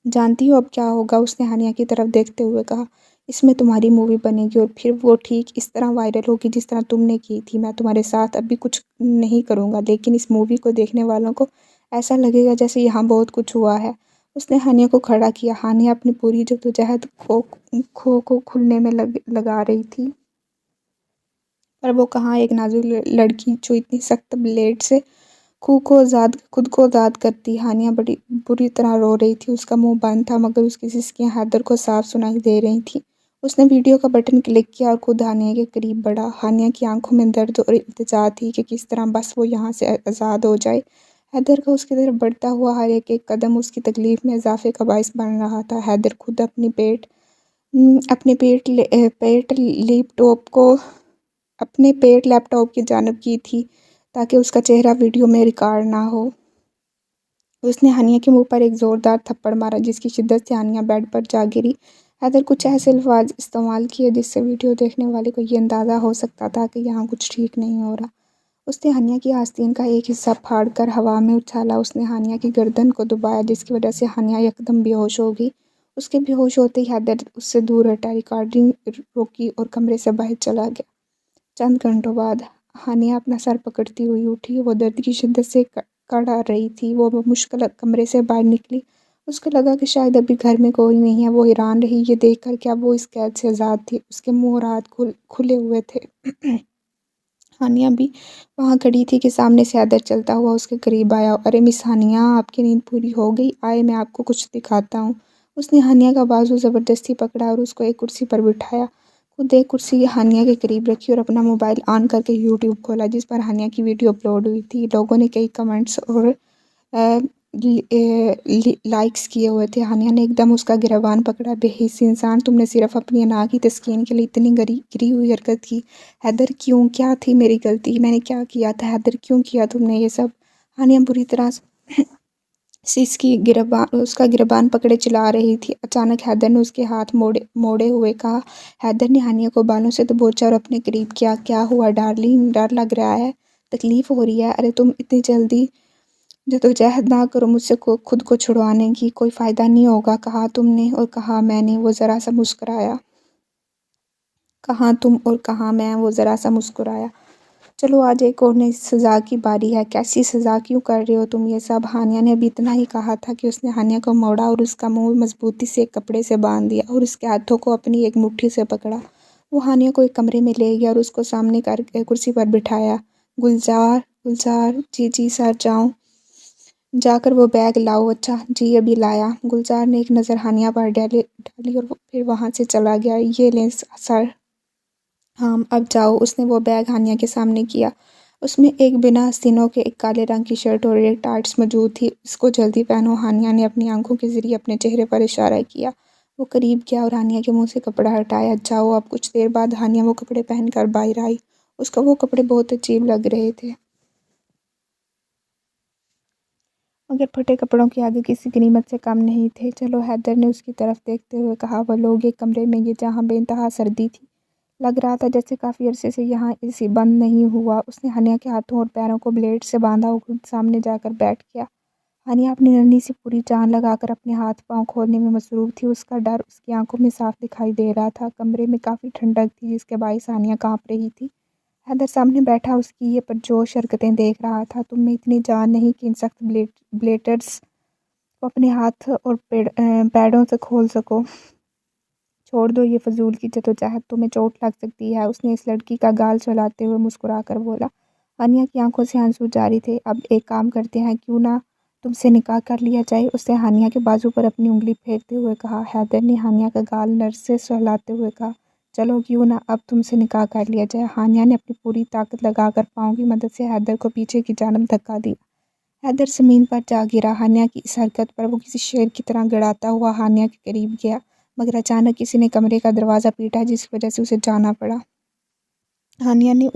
جانتی ہو اب کیا ہوگا؟ اس نے ہانیہ کی طرف دیکھتے ہوئے کہا، اس میں تمہاری مووی بنے گی اور پھر وہ ٹھیک اس طرح وائرل ہوگی جس طرح تم نے کی تھی۔ میں تمہارے ساتھ اب بھی کچھ نہیں کروں گا، لیکن اس مووی کو دیکھنے والوں کو ایسا لگے گا جیسے یہاں بہت کچھ ہوا ہے۔ اس نے ہانیہ کو کھڑا کیا۔ ہانیہ اپنی پوری جدوجہد کو کھولنے میں لگا رہی تھی، پر وہ کہاں، ایک نازک لڑکی جو اتنی سخت بلیڈ سے خود کو آزاد کرتی۔ ہانیہ بری طرح رو رہی تھی۔ اس کا منہ بند تھا، مگر اس کی سسکیاں حیدر کو صاف سنائی دے رہی تھیں۔ اس نے ویڈیو کا بٹن کلک کیا اور خود ہانیہ کے قریب بڑھا۔ ہانیہ کی آنکھوں میں درد اور التجا تھی کہ کس طرح بس وہ یہاں سے آزاد ہو جائے۔ حیدر کا اس کی طرف بڑھتا ہوا ہر ایک قدم اس کی تکلیف میں اضافے کا باعث بن رہا تھا۔ حیدر خود اپنے پیٹ لیپ ٹاپ کی جانب کی تھی تاکہ اس کا چہرہ ویڈیو میں ریکارڈ نہ ہو۔ اس نے ہانیہ کے منہ پر ایک زوردار تھپڑ مارا، جس کی شدت سے ہانیہ بیڈ پر جا گری۔ حیدر کچھ ایسے الفاظ استعمال کیے جس سے ویڈیو دیکھنے والے کو یہ اندازہ ہو سکتا تھا کہ یہاں کچھ ٹھیک نہیں ہو رہا۔ اس نے ہانیہ کی آستین کا ایک حصہ پھاڑ کر ہوا میں اچھالا۔ اس نے ہانیہ کی گردن کو دبایا، جس کی وجہ سے ہانیہ یکدم بے ہوش ہو گئی۔ اس کے بے ہوش ہوتے ہی حیدر اس سے دور ہٹا، ریکارڈنگ روکی اور کمرے سے باہر چلا گیا۔ چند گھنٹوں بعد ہانیہ اپنا سر پکڑتی ہوئی اٹھی۔ وہ درد کی شدت سے کڑھ رہی تھی۔ وہ بمشکل کمرے سے باہر نکلی۔ اس کو لگا کہ شاید ابھی گھر میں کوئی نہیں ہے۔ وہ حیران رہی یہ دیکھ کر کہ اب وہ اس قید سے آزاد تھی۔ اس کے منہ اور ہاتھ کھلے ہوئے تھے۔ ہانیہ بھی وہاں کھڑی تھی کہ سامنے سے حیدر چلتا ہوا اس کے قریب آیا۔ ارے مس ہانیہ، آپ کی نیند پوری ہو گئی؟ آئے میں آپ کو کچھ دکھاتا ہوں۔ اس نے ہانیہ کا بازو زبردستی پکڑا اور اس کو ایک کرسی پر بٹھایا۔ خود ایک کرسی ہانیہ کے قریب رکھی اور اپنا موبائل آن کر کے یوٹیوب کھولا جس پر ہانیہ کی ویڈیو اپلوڈ ہوئی تھی۔ لوگوں نے کئی کمنٹس اور لائکس کیے ہوئے تھے۔ ہانیہ نے ایک دم اس کا گریبان پکڑا۔ بے حس انسان، تم نے صرف اپنی انا کی تسکین کے لیے اتنی گری ہوئی حرکت کی۔ حیدر کیوں؟ کیا تھی میری غلطی؟ میں نے کیا کیا تھا حیدر؟ کیوں کیا تم نے یہ سب؟ ہانیہ بری طرح سے اس کا گریبان پکڑے چلا رہی تھی۔ اچانک حیدر نے اس کے ہاتھ موڑے ہوئے کہا۔ حیدر نے ہانیہ کو بالوں سے دبوچا اور اپنے قریب کیا۔ کیا ہوا ڈارلنگ؟ ڈر لگ رہا ہے؟ تکلیف ہو رہی ہے؟ ارے تم اتنی جلدی جدوجہد نہ کرو مجھ سے خود کو چھڑوانے کی، کوئی فائدہ نہیں ہوگا۔ کہا تم نے اور کہا میں نے، وہ ذرا سا مسکرایا۔ کہا تم اور کہا میں، وہ ذرا سا مسکرایا۔ چلو آج ایک اور نئی سزا کی باری ہے۔ کیسی سزا؟ کیوں کر رہے ہو تم یہ سب؟ ہانیہ نے ابھی اتنا ہی کہا تھا کہ اس نے ہانیہ کو موڑا اور اس کا منہ مضبوطی سے ایک کپڑے سے باندھ دیا اور اس کے ہاتھوں کو اپنی ایک مٹھی سے پکڑا۔ وہ ہانیہ کو ایک کمرے میں لے گیا اور اس کو سامنے کرسی پر بٹھایا۔ گلزار، جی سر، جاؤں؟ جا کر وہ بیگ لاؤ۔ اچھا جی ابھی لایا۔ گلزار نے ایک نظر ہانیہ پر ڈالی اور پھر وہاں سے چلا گیا۔ یہ لیں سر۔ ہاں اب جاؤ۔ اس نے وہ بیگ ہانیہ کے سامنے کیا۔ اس میں ایک بنا آستینوں کے ایک کالے رنگ کی شرٹ اور ایک ٹائٹس موجود تھی۔ اس کو جلدی پہنو۔ ہانیہ نے اپنی آنکھوں کے ذریعے اپنے چہرے پر اشارہ کیا۔ وہ قریب گیا اور ہانیہ کے منہ سے کپڑا ہٹایا۔ جاؤ اب۔ کچھ دیر بعد ہانیہ وہ کپڑے پہن کر باہر آئی۔ اس کو وہ کپڑے بہت عجیب لگ رہے تھے۔ مگر پھٹے کپڑوں کے آگے کسی غنیمت سے کم نہیں تھے۔ چلو حیدر نے اس کی طرف دیکھتے ہوئے کہا۔ وہ لوگ ایک کمرے میں گئے جہاں بے انتہا سردی تھی۔ لگ رہا تھا جیسے کافی عرصے سے یہاں اے سی بند نہیں ہوا۔ اس نے ہانیہ کے ہاتھوں اور پیروں کو بلیڈ سے باندھا اور خود سامنے جا کر بیٹھ گیا۔ ہانیہ اپنی نرمی سے پوری جان لگا کر اپنے ہاتھ پاؤں کھولنے میں مصروف تھی۔ اس کا ڈر اس کی آنکھوں میں صاف دکھائی دے رہا تھا۔ کمرے میں کافی ٹھنڈک تھی جس کے باعث ہانیہ کانپ رہی تھی۔ حیدر سامنے بیٹھا اس کی یہ پرجوش حرکتیں دیکھ رہا تھا۔ تم میں اتنی جان نہیں کہ ان سخت بلیڈز کو اپنے ہاتھ اور پیڈوں سے کھول سکو۔ چھوڑ دو یہ فضول کی جدوجہد، تمہیں چوٹ لگ سکتی ہے۔ اس نے اس لڑکی کا گال چلاتے ہوئے مسکرا کر بولا۔ ہانیہ کی آنکھوں سے آنسو جاری تھے۔ اب ایک کام کرتے ہیں، کیوں نہ تم سے نکاح کر لیا جائے؟ اس نے ہانیہ کے بازو پر اپنی انگلی پھیرتے ہوئے کہا۔ حیدر نے ہانیہ کا گال نرم سے سہلاتے ہوئے کہا۔ چلو کیوں نہ اب تم سے نکاح کر لیا جائے۔ ہانیہ نے اپنی پوری طاقت لگا کر پاؤں کی مدد سے حیدر کو پیچھے کی جانب دھکا دیا۔ حیدر زمین پر جا گرا۔ ہانیہ کی اس حرکت پر وہ کسی شیر کی طرح گڑاتا ہوا ہانیہ کے قریب گیا، مگر اچانک کسی نے کمرے کا دروازہ پیٹا جس کی وجہ سے اسے جانا پڑا۔ ہانیہ نے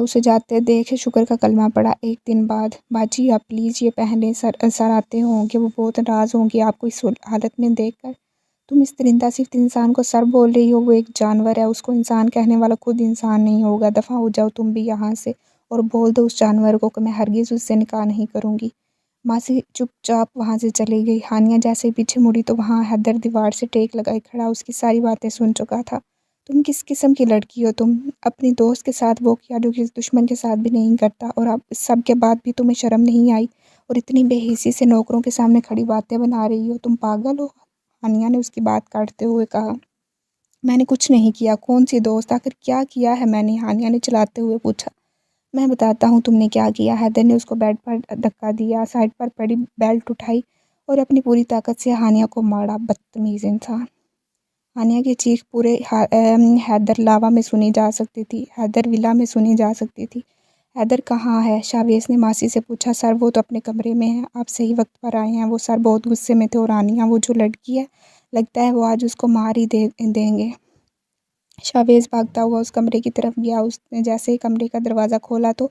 اسے جاتے دیکھ شکر کا کلمہ پڑھا۔ ایک دن بعد۔ باجی آپ پلیز یہ پہن لیں، سر آتے ہوں گے، وہ بہت ناراض ہوں گے آپ کو اس حالت میں دیکھ کر۔ تم اس درندہ صفت انسان کو سر بول رہی ہو؟ وہ ایک جانور ہے، اس کو انسان کہنے والا خود انسان نہیں ہوگا۔ دفعہ ہو جاؤ تم بھی یہاں سے اور بول دو اس جانور کو کہ میں ہرگز اس سے نکاح نہیں کروں گی۔ ماسی چپ چاپ وہاں سے چلی گئی۔ ہانیہ جیسے ہی پیچھے مڑی تو وہاں حیدر دیوار سے ٹیک لگائے کھڑا اس کی ساری باتیں سن چکا تھا۔ تم کس قسم کی لڑکی ہو؟ تم اپنی دوست کے ساتھ وہ کیا جو کسی دشمن کے ساتھ بھی نہیں کرتا، اور اب اس سب کے بعد بھی تمہیں شرم نہیں آئی اور اتنی بے حسی سے نوکروں کے سامنے کھڑی باتیں بنا رہی ہو؟ تم پاگل ہو؟ ہانیہ نے اس کی بات کاٹتے ہوئے کہا۔ میں نے کچھ نہیں کیا۔ کون سی دوست؟ آخر کیا کیا ہے میں نے؟ ہانیہ نے چلاتے ہوئے پوچھا۔ میں بتاتا ہوں تم نے کیا کیا۔ حیدر نے اس کو بیڈ پر دھکا دیا، سائڈ پر پڑی بیلٹ اٹھائی اور اپنی پوری طاقت سے ہانیہ کو مارا۔ بدتمیز انسان! ہانیہ کی چیخ پورے حیدر لاوا میں سنی جا سکتی تھی، حیدر ولا میں سنی جا سکتی تھی۔ حیدر کہاں ہے؟ شاویز نے ماسی سے پوچھا۔ سر وہ تو اپنے کمرے میں ہے، آپ صحیح وقت پر آئے ہیں۔ وہ سر بہت غصے میں تھے اور ہانیہ وہ جو لڑکی ہے لگتا ہے وہ آج اس کو مار ہی دیں گے۔ شاویز بھاگتا ہوا اس کمرے کی طرف گیا۔ اس نے جیسے ہی کمرے کا دروازہ کھولا تو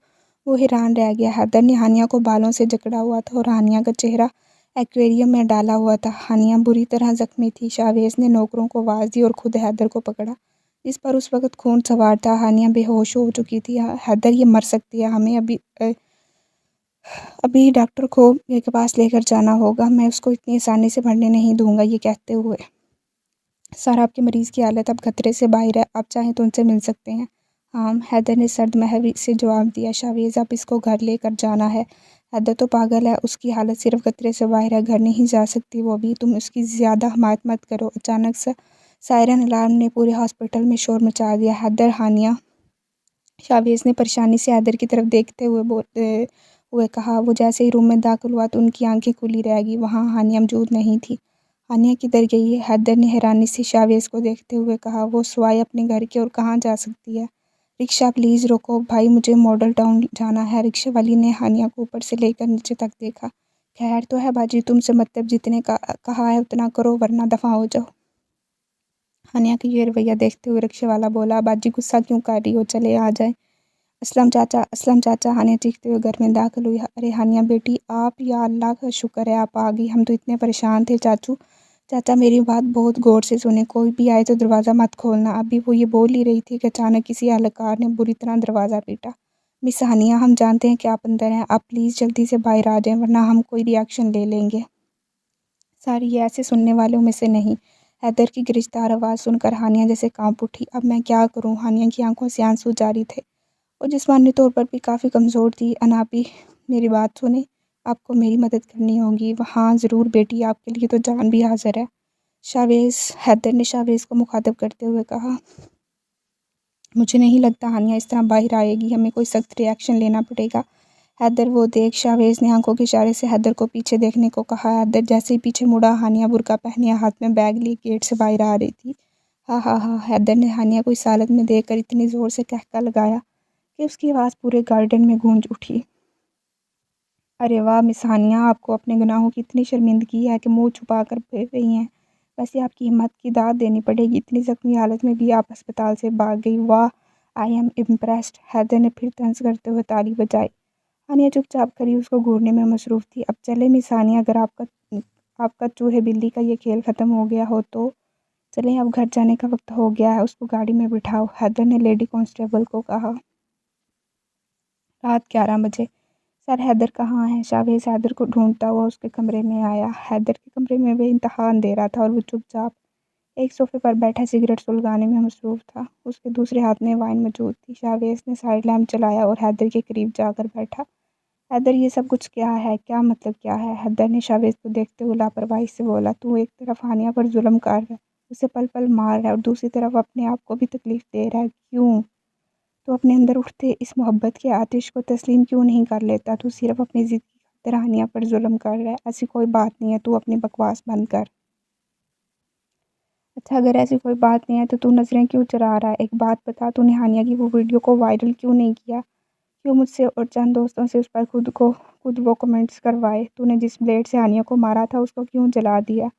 وہ حیران رہ گیا۔ حیدر نے ہانیہ کو بالوں سے جکڑا ہوا تھا اور ہانیہ کا چہرہ ایکویریم میں ڈالا ہوا تھا۔ ہانیہ بری طرح زخمی تھی۔ شاویز نے نوکروں کو آواز دی اور خود حیدر کو پکڑا جس پر اس وقت خون سوار تھا۔ ہانیہ بے ہوش ہو چکی تھی۔ حیدر یہ مر سکتی ہے، ہمیں ابھی ڈاکٹر کے پاس لے کر جانا ہوگا، میں اس کو اتنی آسانی سے مرنے نہیں دوں گا۔ یہ کہتے ہوئے سر آپ کے مریض کی حالت اب خطرے سے باہر ہے، آپ چاہیں تو ان سے مل سکتے ہیں۔ ہاں، حیدر نے سرد محوی سے جواب دیا۔ شاویز اب اس کو گھر لے کر جانا ہے۔ حیدر تو پاگل ہے، اس کی حالت صرف خطرے سے باہر ہے، گھر نہیں جا سکتی وہ ابھی، تم اس کی زیادہ حمایت مت کرو۔ اچانک سائرن الارم نے پورے ہاسپٹل میں شور مچا دیا۔ حیدر، ہانیہ शावेज़ ने परेशानी से हैदर की तरफ देखते हुए कहा। वो जैसे ही रूम में दाखिल हुआ तो उनकी आंखें खुली रह गई। वहाँ हानिया मौजूद नहीं थी। हानिया किधर गई है? हैदर ने हैरानी से शावेज़ को देखते हुए कहा। वो सिवाय अपने घर के और कहाँ जा सकती है? रिक्शा प्लीज़ रोको भाई, मुझे मॉडल टाउन जाना है। रिक्शा वाली ने हानिया को ऊपर से लेकर नीचे तक देखा। खैर तो है बाजी, तुमसे मतलब जितने का कहा है उतना करो वरना दफ़ा हो जाओ। हानिया का ये रवैया देखते हुए रिक्शे वाला बोला, बाजी गुस्सा क्यों कर रही हो, चले आ जाए। असलम चाचा, हानिया चीखते हुए घर में दाखिल हुई। अरे हानिया बेटी आप, या अल्लाह का शुक्र है आप आ गई, हम तो इतने परेशान थे। चाचा मेरी बात बहुत गौर से सुने, कोई भी आए तो दरवाज़ा मत खोलना। अभी वो ये बोल ही रही थी कि अचानक किसी एहलकार ने बुरी तरह दरवाज़ा पीटा। मिस हानिया हम जानते हैं कि आप अंदर हैं, आप प्लीज़ जल्दी से बाहर आ जाएं वरना हम कोई रिएक्शन ले लेंगे। सर ये ऐसे सुनने वालों में से नहीं। हैदर की गिरफ्तार आवाज़ सुनकर हानिया जैसे कांप उठी। अब मैं क्या करूं? हानिया की आंखों से आंसू जारी थे। वो जिस्मानी तौर पर भी काफ़ी कमज़ोर थी। अनापी मेरी बात सुने, आपको मेरी मदद करनी होगी। हाँ ज़रूर बेटी, आपके लिए तो जान भी हाजिर है। शावेज़ हैदर ने शावेज़ को मुखातिब करते हुए कहा। मुझे नहीं लगता हानिया इस तरह बाहर आएगी, हमें कोई सख्त रिएक्शन लेना पड़ेगा। हैदर वो देख। शावेज़ ने आंखों के इशारे से हैदर को पीछे देखने को कहा। हैदर जैसे ही पीछे मुड़ा, हानिया बुर्का पहने हाथ में बैग लिए गेट से बाहर आ रही थी। हाँ हाँ हाँ, हैदर ने हानिया को इस हालत में देखकर इतनी ज़ोर से कहका लगाया कि उसकी आवाज़ पूरे गार्डन में गूंज उठी। अरे वाह मिस हानिया, आपको अपने गुनाहों की इतनी शर्मिंदगी है कि मुंह छुपा कर फिर रही हैं। वैसे आपकी हिम्मत की दाद देनी पड़ेगी, इतनी ज़ख्मी हालत में भी आप अस्पताल से भाग गई। वाह, आई एम इम्प्रेस्ड। हैदर ने फिर तंज करते हुए ताली बजाई। हानिया चुपचाप खड़ी उसको घूरने में मसरूफ़ थी। अब चले मिस हानिया, अगर आपका चूहे बिल्ली का ये खेल ख़त्म हो गया हो तो चलें, अब घर जाने का वक्त हो गया है, उसको गाड़ी में बिठाओ। हैदर ने लेडी कांस्टेबल को कहा। रात 11 बजे। सर हैदर कहाँ है? शावेज़ हैदर को ढूंढता हुआ उसके कमरे में आया। हैदर के कमरे में बेइंतहा अंधेरा था और वो चुपचाप एक सोफे पर बैठा सिगरेट सुलगाने में मसरूफ़ था। उसके दूसरे हाथ में वाइन मौजूद थी। शावेज़ ने साइड लैम्प चलाया और हैदर के करीब जाकर बैठा। हैदर ये सब कुछ क्या है? क्या मतलब क्या है? हैदर ने शावेज़ को देखते हुए लापरवाही से बोला। तू एक तरफ हानिया पर जुल्म कर रहा है, उसे पल पल मार रहा है और दूसरी तरफ अपने आप को भी तकलीफ़ दे रहा है। क्यों? तो अपने अंदर उठते इस मोहब्बत के आतिश को तस्लीम क्यों नहीं कर लेता? तू सिर्फ अपनी ज़िद की खातिर हानिया पर जुल्म कर रहा है। ऐसी कोई बात नहीं है, तू अपनी बकवास बंद कर। अच्छा अगर ऐसी कोई बात नहीं है तो तू नज़रें क्यों चुरा रहा है? एक बात बता, तूने हानिया की वो वीडियो को वायरल क्यों नहीं किया? क्यों मुझसे और चंद दोस्तों से उस पर खुद वो कमेंट्स करवाए? तूने जिस ब्लेड से हानिया को मारा था उसको क्यों जला दिया?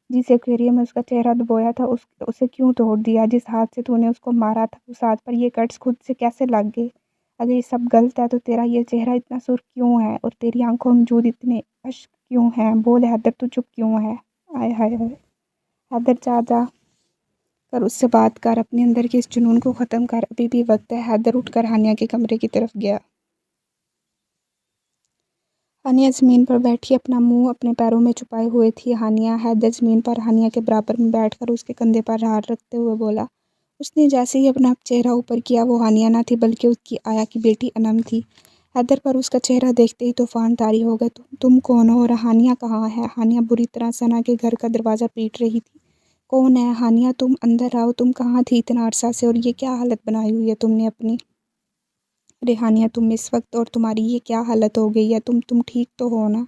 जिस एक्वेरियम में उसका चेहरा डुबोया था उसे क्यों तोड़ दिया? जिस हाथ से तूने उसको मारा था उस हाथ पर ये कट्स खुद से कैसे लग गए? अगर ये सब गलत है तो तेरा ये चेहरा इतना सुर्ख क्यों है और तेरी आंखों में मौजूद इतने अश्क क्यों हैं? बोल हैदर, तू चुप क्यों है? आय हाय हाय। हैदर जा कर उससे बात कर, अपने अंदर के इस जुनून को ख़त्म कर, अभी भी वक्त है। हैदर उठकर हानिया के कमरे की तरफ गया। हानिया ज़मीन पर बैठी अपना मुंह अपने पैरों में छुपाए हुए थी। हैदर ज़मीन पर हानिया के बराबर में बैठकर उसके कंधे पर हाथ रखते हुए बोला। उसने जैसे ही अपना चेहरा ऊपर किया वो हानिया न थी बल्कि उसकी आया की बेटी अनम थी। हैदर पर उसका चेहरा देखते ही तूफान तारी हो गया। तुम कौन हो और हानिया कहाँ है? हानिया बुरी तरह सना के घर का दरवाज़ा पीट रही थी। कौन है? हानिया तुम अंदर आओ, तुम कहाँ थी इतना अरसा से और ये क्या हालत बनाई हुई है तुमने अपनी? अरे हानिया तुम इस वक्त और तुम्हारी ये क्या हालत हो गई है? तुम ठीक तो हो ना?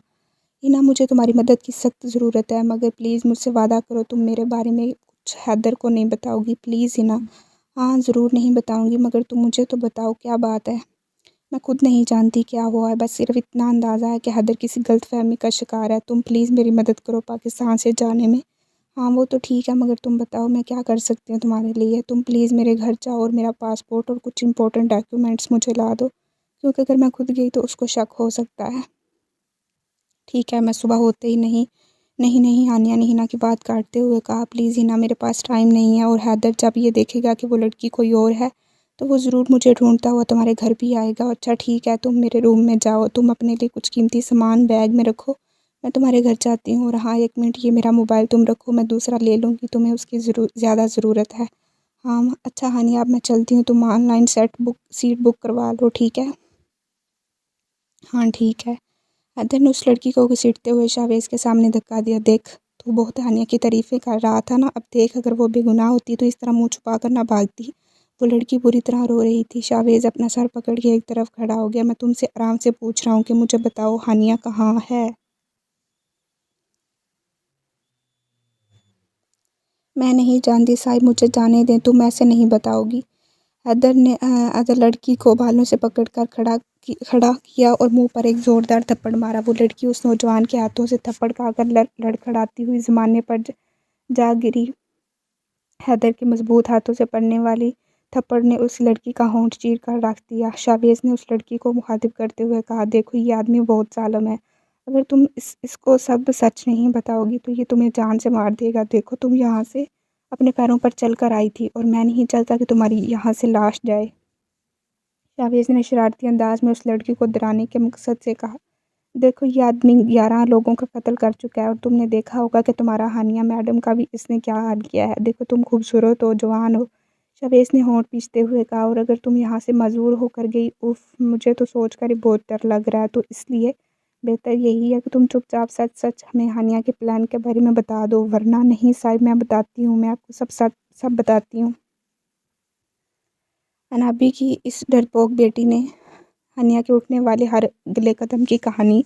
हिना मुझे तुम्हारी मदद की सख्त ज़रूरत है, मगर प्लीज़ मुझसे वादा करो तुम मेरे बारे में कुछ हैदर को नहीं बताओगी, प्लीज़ हिना। हाँ ज़रूर नहीं बताऊँगी, मगर तुम मुझे तो बताओ क्या बात है? मैं खुद नहीं जानती क्या हुआ है, बस सिर्फ इतना अंदाज़ा है कि हैदर किसी गलतफहमी का शिकार है। तुम प्लीज़ मेरी मदद करो पाकिस्तान से जाने में। हाँ वो तो ठीक है, मगर तुम बताओ मैं क्या कर सकती हूँ तुम्हारे लिए? तुम प्लीज़ मेरे घर जाओ और मेरा पासपोर्ट और कुछ इंपॉर्टेंट डॉक्यूमेंट्स मुझे ला दो, क्योंकि अगर मैं खुद गई तो उसको शक हो सकता है। ठीक है, मैं सुबह होते ही नहीं नहीं नहीं हानिया ने हिना की बात काटते हुए कहा। प्लीज़ हिना, मेरे पास टाइम नहीं है और हैदर जब ये देखेगा कि वो लड़की कोई और है तो वो ज़रूर मुझे ढूंढता हुआ तुम्हारे घर भी आएगा। अच्छा ठीक है, तुम मेरे रूम में जाओ, तुम अपने लिए कुछ कीमती सामान बैग में रखो, मैं तुम्हारे घर जाती हूँ। और हाँ एक मिनट, ये मेरा मोबाइल तुम रखो, मैं दूसरा ले लूँगी, तुम्हें उसकी ज़्यादा ज़रूरत है। हाँ अच्छा हानिया, अब मैं चलती हूँ, तुम ऑनलाइन सीट बुक करवा लो, ठीक है? हाँ ठीक है। हैदर ने उस लड़की को घसीटते हुए शावेज़ के सामने धक्का दिया। देख, तू बहुत हानिया की तारीफ़ें कर रहा था ना, अब देख अगर वो बेगुनाह होती तो इस तरह मुंह छुपा कर ना भागती। وہ لڑکی بری طرح رو رہی تھی۔ شاویز اپنا سر پکڑ کے ایک طرف کھڑا ہو گیا۔ میں تم سے آرام سے پوچھ رہا ہوں کہ مجھے بتاؤ ہانیہ کہاں ہے؟ میں نہیں جانتی صاحب، مجھے جانے دیں، تم ایسے نہیں بتاؤ گی۔ حیدر نے لڑکی کو بالوں سے پکڑ کر کھڑا کیا اور منہ پر ایک زوردار تھپڑ مارا۔ وہ لڑکی اس نوجوان کے ہاتھوں سے تھپڑ کھا کر لڑکھڑاتی ہوئی زمانے پر جا گری۔ حیدر کے مضبوط ہاتھوں سے پڑنے والی تھپڑ نے اس لڑکی کا ہونٹ چیر کر رکھ دیا۔ شاویز نے اس لڑکی کو مخاطب کرتے ہوئے کہا، دیکھو یہ آدمی بہت ظالم ہے۔ اگر تم اس کو سب سچ نہیں بتاؤ گی تو یہ تمہیں جان سے مار دے گا۔ دیکھو تم یہاں سے اپنے پیروں پر چل کر آئی تھی اور میں نہیں چاہتا کہ تمہاری یہاں سے لاش جائے۔ شاویز نے شرارتی انداز میں اس لڑکی کو ڈرانے کے مقصد سے کہا، دیکھو یہ آدمی 11 لوگوں کا قتل کر چکا ہے اور تم نے دیکھا ہوگا کہ تمہارا ہانیہ میڈم کا بھی اس نے کیا حال کیا ہے۔ دیکھو تم خوبصورت ہو، جوان ہو۔ شاویز نے ہونٹ پیچتے ہوئے کہا، اور اگر تم یہاں سے معذور ہو کر گئی، اف، مجھے تو سوچ کر ہی بہت ڈر لگ رہا ہے۔ تو اس لیے بہتر یہی ہے کہ تم چپ چاپ سچ ہمیں ہانیہ کے پلان کے بارے میں بتا دو، ورنہ نہیں صاحب میں بتاتی ہوں، میں آپ کو سب بتاتی ہوں۔ انابی کی اس ڈرپوک بیٹی نے ہانیہ کے اٹھنے والے ہر اگلے قدم کی کہانی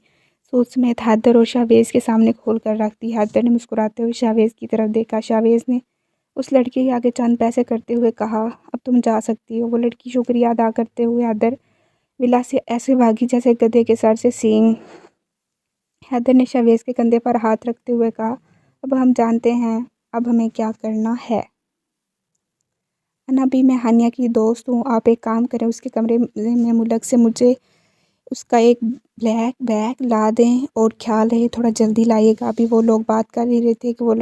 سود سمیت حیدر اور شاویز کے سامنے کھول کر رکھ دی۔ حیدر نے مسکراتے ہوئے شاویز کی طرف دیکھا۔ شاویز نے اس لڑکی کے آگے چند پیسے کرتے ہوئے کہا، اب تم جا سکتی ہو۔ وہ لڑکی شکریہ ادا کرتے ہوئے حیدر ولا سے ایسے بھاگی جیسے گدھے کے سر سے سینگ۔ حیدر نے شاویز کے کندھے پر ہاتھ رکھتے ہوئے کہا، اب ہم جانتے ہیں اب ہمیں کیا کرنا ہے۔ انابی، میں ہانیہ کی دوست ہوں، آپ ایک کام کریں، اس کے کمرے میں ملک سے مجھے اس کا ایک بلیک بیگ لا دیں اور خیال رہے تھوڑا جلدی لائیے گا۔ ابھی وہ لوگ بات کر ہی رہے تھے کہ وہ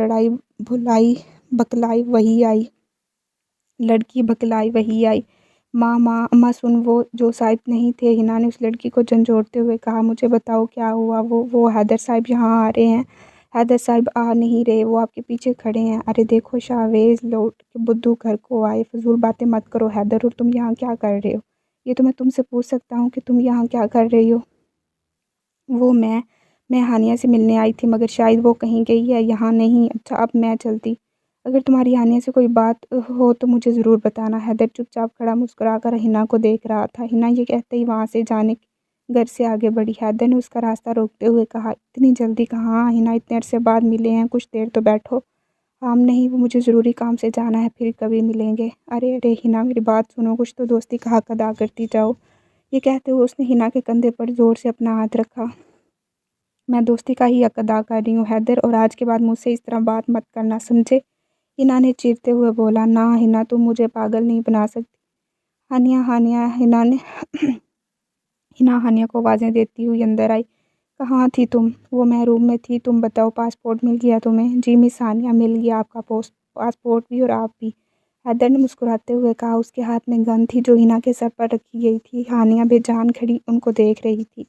لڑکی بکلائی وہی آئی۔ ماں اماں سن، وہ جو صاحب نہیں تھے۔ ہنا نے اس لڑکی کو جھنجھوڑتے ہوئے کہا، مجھے بتاؤ کیا ہوا؟ وہ حیدر صاحب یہاں آ رہے ہیں۔ حیدر صاحب آ نہیں رہے، وہ آپ کے پیچھے کھڑے ہیں۔ ارے دیکھو شاویز لوٹ کے بدھو گھر کو آئے، فضول باتیں مت کرو حیدر، اور تم یہاں کیا کر رہے ہو؟ یہ تو میں تم سے پوچھ سکتا ہوں کہ تم یہاں کیا کر رہی ہو؟ وہ میں ہانیہ سے ملنے آئی تھی، مگر شاید وہ کہیں گئی ہے، یہاں نہیں۔ اچھا اب میں چلتی، اگر تمہاری ہانیہ سے کوئی بات ہو تو مجھے ضرور بتانا۔ حیدر چپ چاپ کھڑا مسکرا کر ہنا کو دیکھ رہا تھا۔ ہنا یہ کہتے ہی وہاں سے جانے گھر سے آگے بڑھی۔ حیدر نے اس کا راستہ روکتے ہوئے کہا، اتنی جلدی کہاں ہنا، اتنے عرصے بعد ملے ہیں، کچھ دیر تو بیٹھو۔ ہم نہیں، وہ مجھے ضروری کام سے جانا ہے، پھر کبھی ملیں گے۔ ارے ہنا میری بات سنو، کچھ تو دوستی کا حق ادا کرتی جاؤ۔ یہ کہتے ہوئے اس نے ہنا کے کندھے پر زور سے اپنا ہاتھ رکھا۔ میں دوستی کا ہی حق ادا کر رہی ہوں حیدر، اور آج کے بعد مجھ سے اس طرح بات مت کرنا، سمجھے؟ ہنا نے چیختے ہوئے بولا، نہ ہنا، تم مجھے پاگل نہیں بنا سکتی۔ ہانیہ ہنا ہانیہ کو آوازیں دیتی ہوئی اندر آئی۔ کہاں تھی تم؟ وہ میں روم میں تھی، تم بتاؤ پاسپورٹ مل گیا تمہیں؟ جی مس ہانیہ، مل گیا آپ کا پاسپورٹ بھی اور آپ بھی۔ حیدر نے مسکراتے ہوئے کہا۔ اس کے ہاتھ میں گن تھی جو ہنا کے سر پر رکھی گئی تھی۔ ہانیہ بے جان کھڑی ان کو دیکھ رہی تھی۔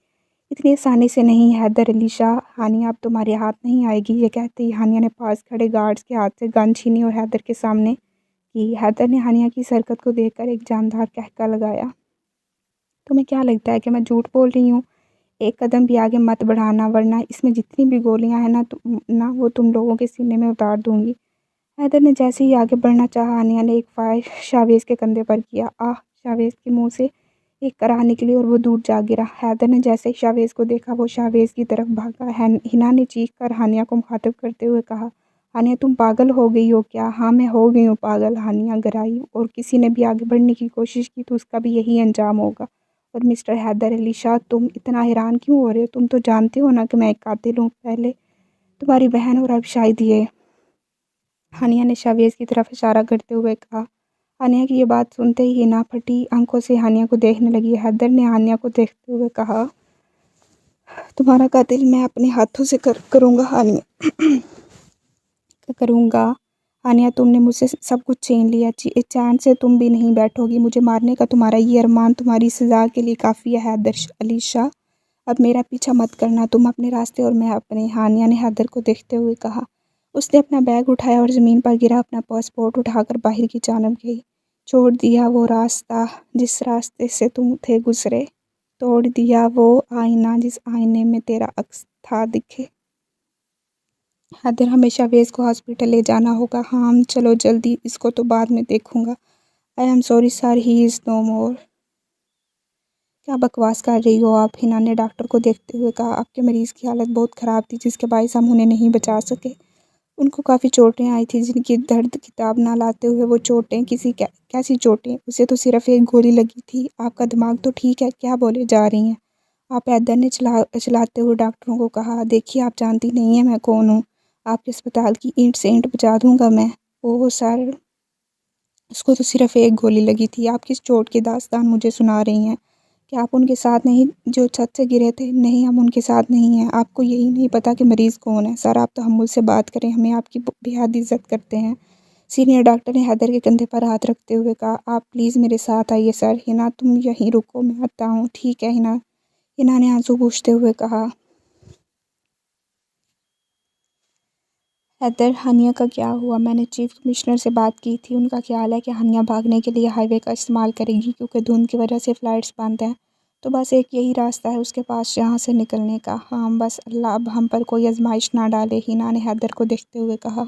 اتنی آسانی سے نہیں حیدر علی شاہ، ہانیہ اب تمہارے ہاتھ نہیں آئے گی۔ یہ کہتے ہی ہانیہ نے پاس کھڑے گارڈز کے ہاتھ سے گن چھینی اور حیدر کے سامنے کی۔ حیدر نے ہانیہ کی اس حرکت کو دیکھ کر ایک جاندار قہقہ لگایا۔ تمہیں کیا لگتا ہے کہ میں جھوٹ بول رہی ہوں؟ ایک قدم بھی آگے مت بڑھانا، ورنہ اس میں جتنی بھی گولیاں ہیں نا وہ تم لوگوں کے سینے میں اتار دوں گی۔ حیدر نے جیسے ہی آگے بڑھنا چاہا، ہانیہ نے ایک فائر شاویز کے کندھے پر کیا۔ آہ! شاویز کے منہ سے ایک کرہ نکلی اور وہ دور جا گرا۔ حیدر نے جیسے ہی شاویز کو دیکھا، وہ شاویز کی طرف بھاگا۔ ہنا نے چیخ کر ہانیہ کو مخاطب کرتے ہوئے کہا، ہانیہ تم پاگل ہو گئی ہو کیا؟ ہاں میں ہو گئی ہوں پاگل، ہانیہ گرائی، اور کسی نے بھی آگے بڑھنے کی کوشش کی تو اس کا بھی یہی انجام ہوگا۔ اور مسٹر حیدر علی شاہ، تم اتنا حیران کیوں ہو رہے ہو؟ تم تو جانتے ہو نا کہ میں ایک قاتل ہوں، پہلے تمہاری بہن اور اب شاید یہ۔ ہانیہ نے شاویز کی طرف اشارہ کرتے ہوئے کہا۔ ہانیہ کی یہ بات سنتے ہی ہنا پھٹی آنکھوں سے ہانیہ کو دیکھنے لگی۔ حیدر نے ہانیہ کو دیکھتے ہوئے کہا، تمہارا قتل میں اپنے ہاتھوں سے کروں گا ہانیہ، کروں گا۔ ہانیہ تم نے مجھ سے سب کچھ چھین لیا، چین سے تم بھی نہیں بیٹھو گی۔ مجھے مارنے کا تمہارا یہ ارمان تمہاری سزا کے لیے کافی ہے حیدر علی شاہ، اب میرا پیچھا مت کرنا، تم اپنے راستے اور میں اپنے۔ ہانیہ نے حیدر کو دیکھتے ہوئے کہا۔ اس نے اپنا بیگ اٹھایا اور زمین پر گرا اپنا پاسپورٹ اٹھا کر باہر کی جانب گئی۔ چھوڑ دیا وہ راستہ جس راستے سے تم تھے گزرے، توڑ دیا وہ آئینہ جس آئینے میں تیرا عکس تھا دکھے۔ حیدر، ہمیں شاویز کو ہاسپٹل لے جانا ہوگا۔ ہاں چلو جلدی، اس کو تو بعد میں دیکھوں گا۔ I am sorry sir, he is no more. क्या बकवास कर रही हो आप? हिना ने डॉक्टर को देखते हुए कहा। आपके मरीज़ की हालत बहुत ख़राब थी जिसके बायस हम उन्हें नहीं बचा सके। उनको काफ़ी चोटें आई थी जिनकी दर्द किताब ना लाते हुए वो चोटें कैसी चोटें? उसे तो सिर्फ एक गोली लगी थी। आपका दिमाग तो ठीक है? क्या बोले जा रही हैं आप? हैदर ने चलाते हुए डॉक्टरों को कहा। देखिए, आप जानती नहीं हैं मैं कौन हूँ। आपके अस्पताल की ईंट से ईंट बजा दूंगा मैं। ओह सर, उसको तो सिर्फ एक गोली लगी थी। आप किस चोट की दास्तान मुझे सुना रही हैं? क्या आप उनके साथ नहीं जो छत से गिरे थे? नहीं, हम उनके साथ नहीं हैं। आपको यही नहीं पता कि मरीज़ कौन है? सर, आप तो हम मुझसे बात करें, हमें आपकी बेहद इज़्ज़त करते हैं। सीनियर डॉक्टर ने हैदर के कंधे पर हाथ रखते हुए कहा। आप प्लीज़ मेरे साथ आइए सर। हिना, तुम यहीं रुको, मैं आता हूँ। ठीक है हिना, हिना ने आंसू पोंछते हुए कहा। हैदर, हानिया का क्या हुआ? मैंने चीफ कमिश्नर से बात की थी। उनका ख्याल है कि हानिया भागने के लिए हाईवे का इस्तेमाल करेगी क्योंकि धुंध की वजह से फ़्लाइट्स बंद हैं। तो बस एक यही रास्ता है उसके पास यहाँ से निकलने का। हाँ, बस अल्लाह अब हम पर कोई आजमाइश ना डाले, हिना ने हैदर को देखते हुए कहा।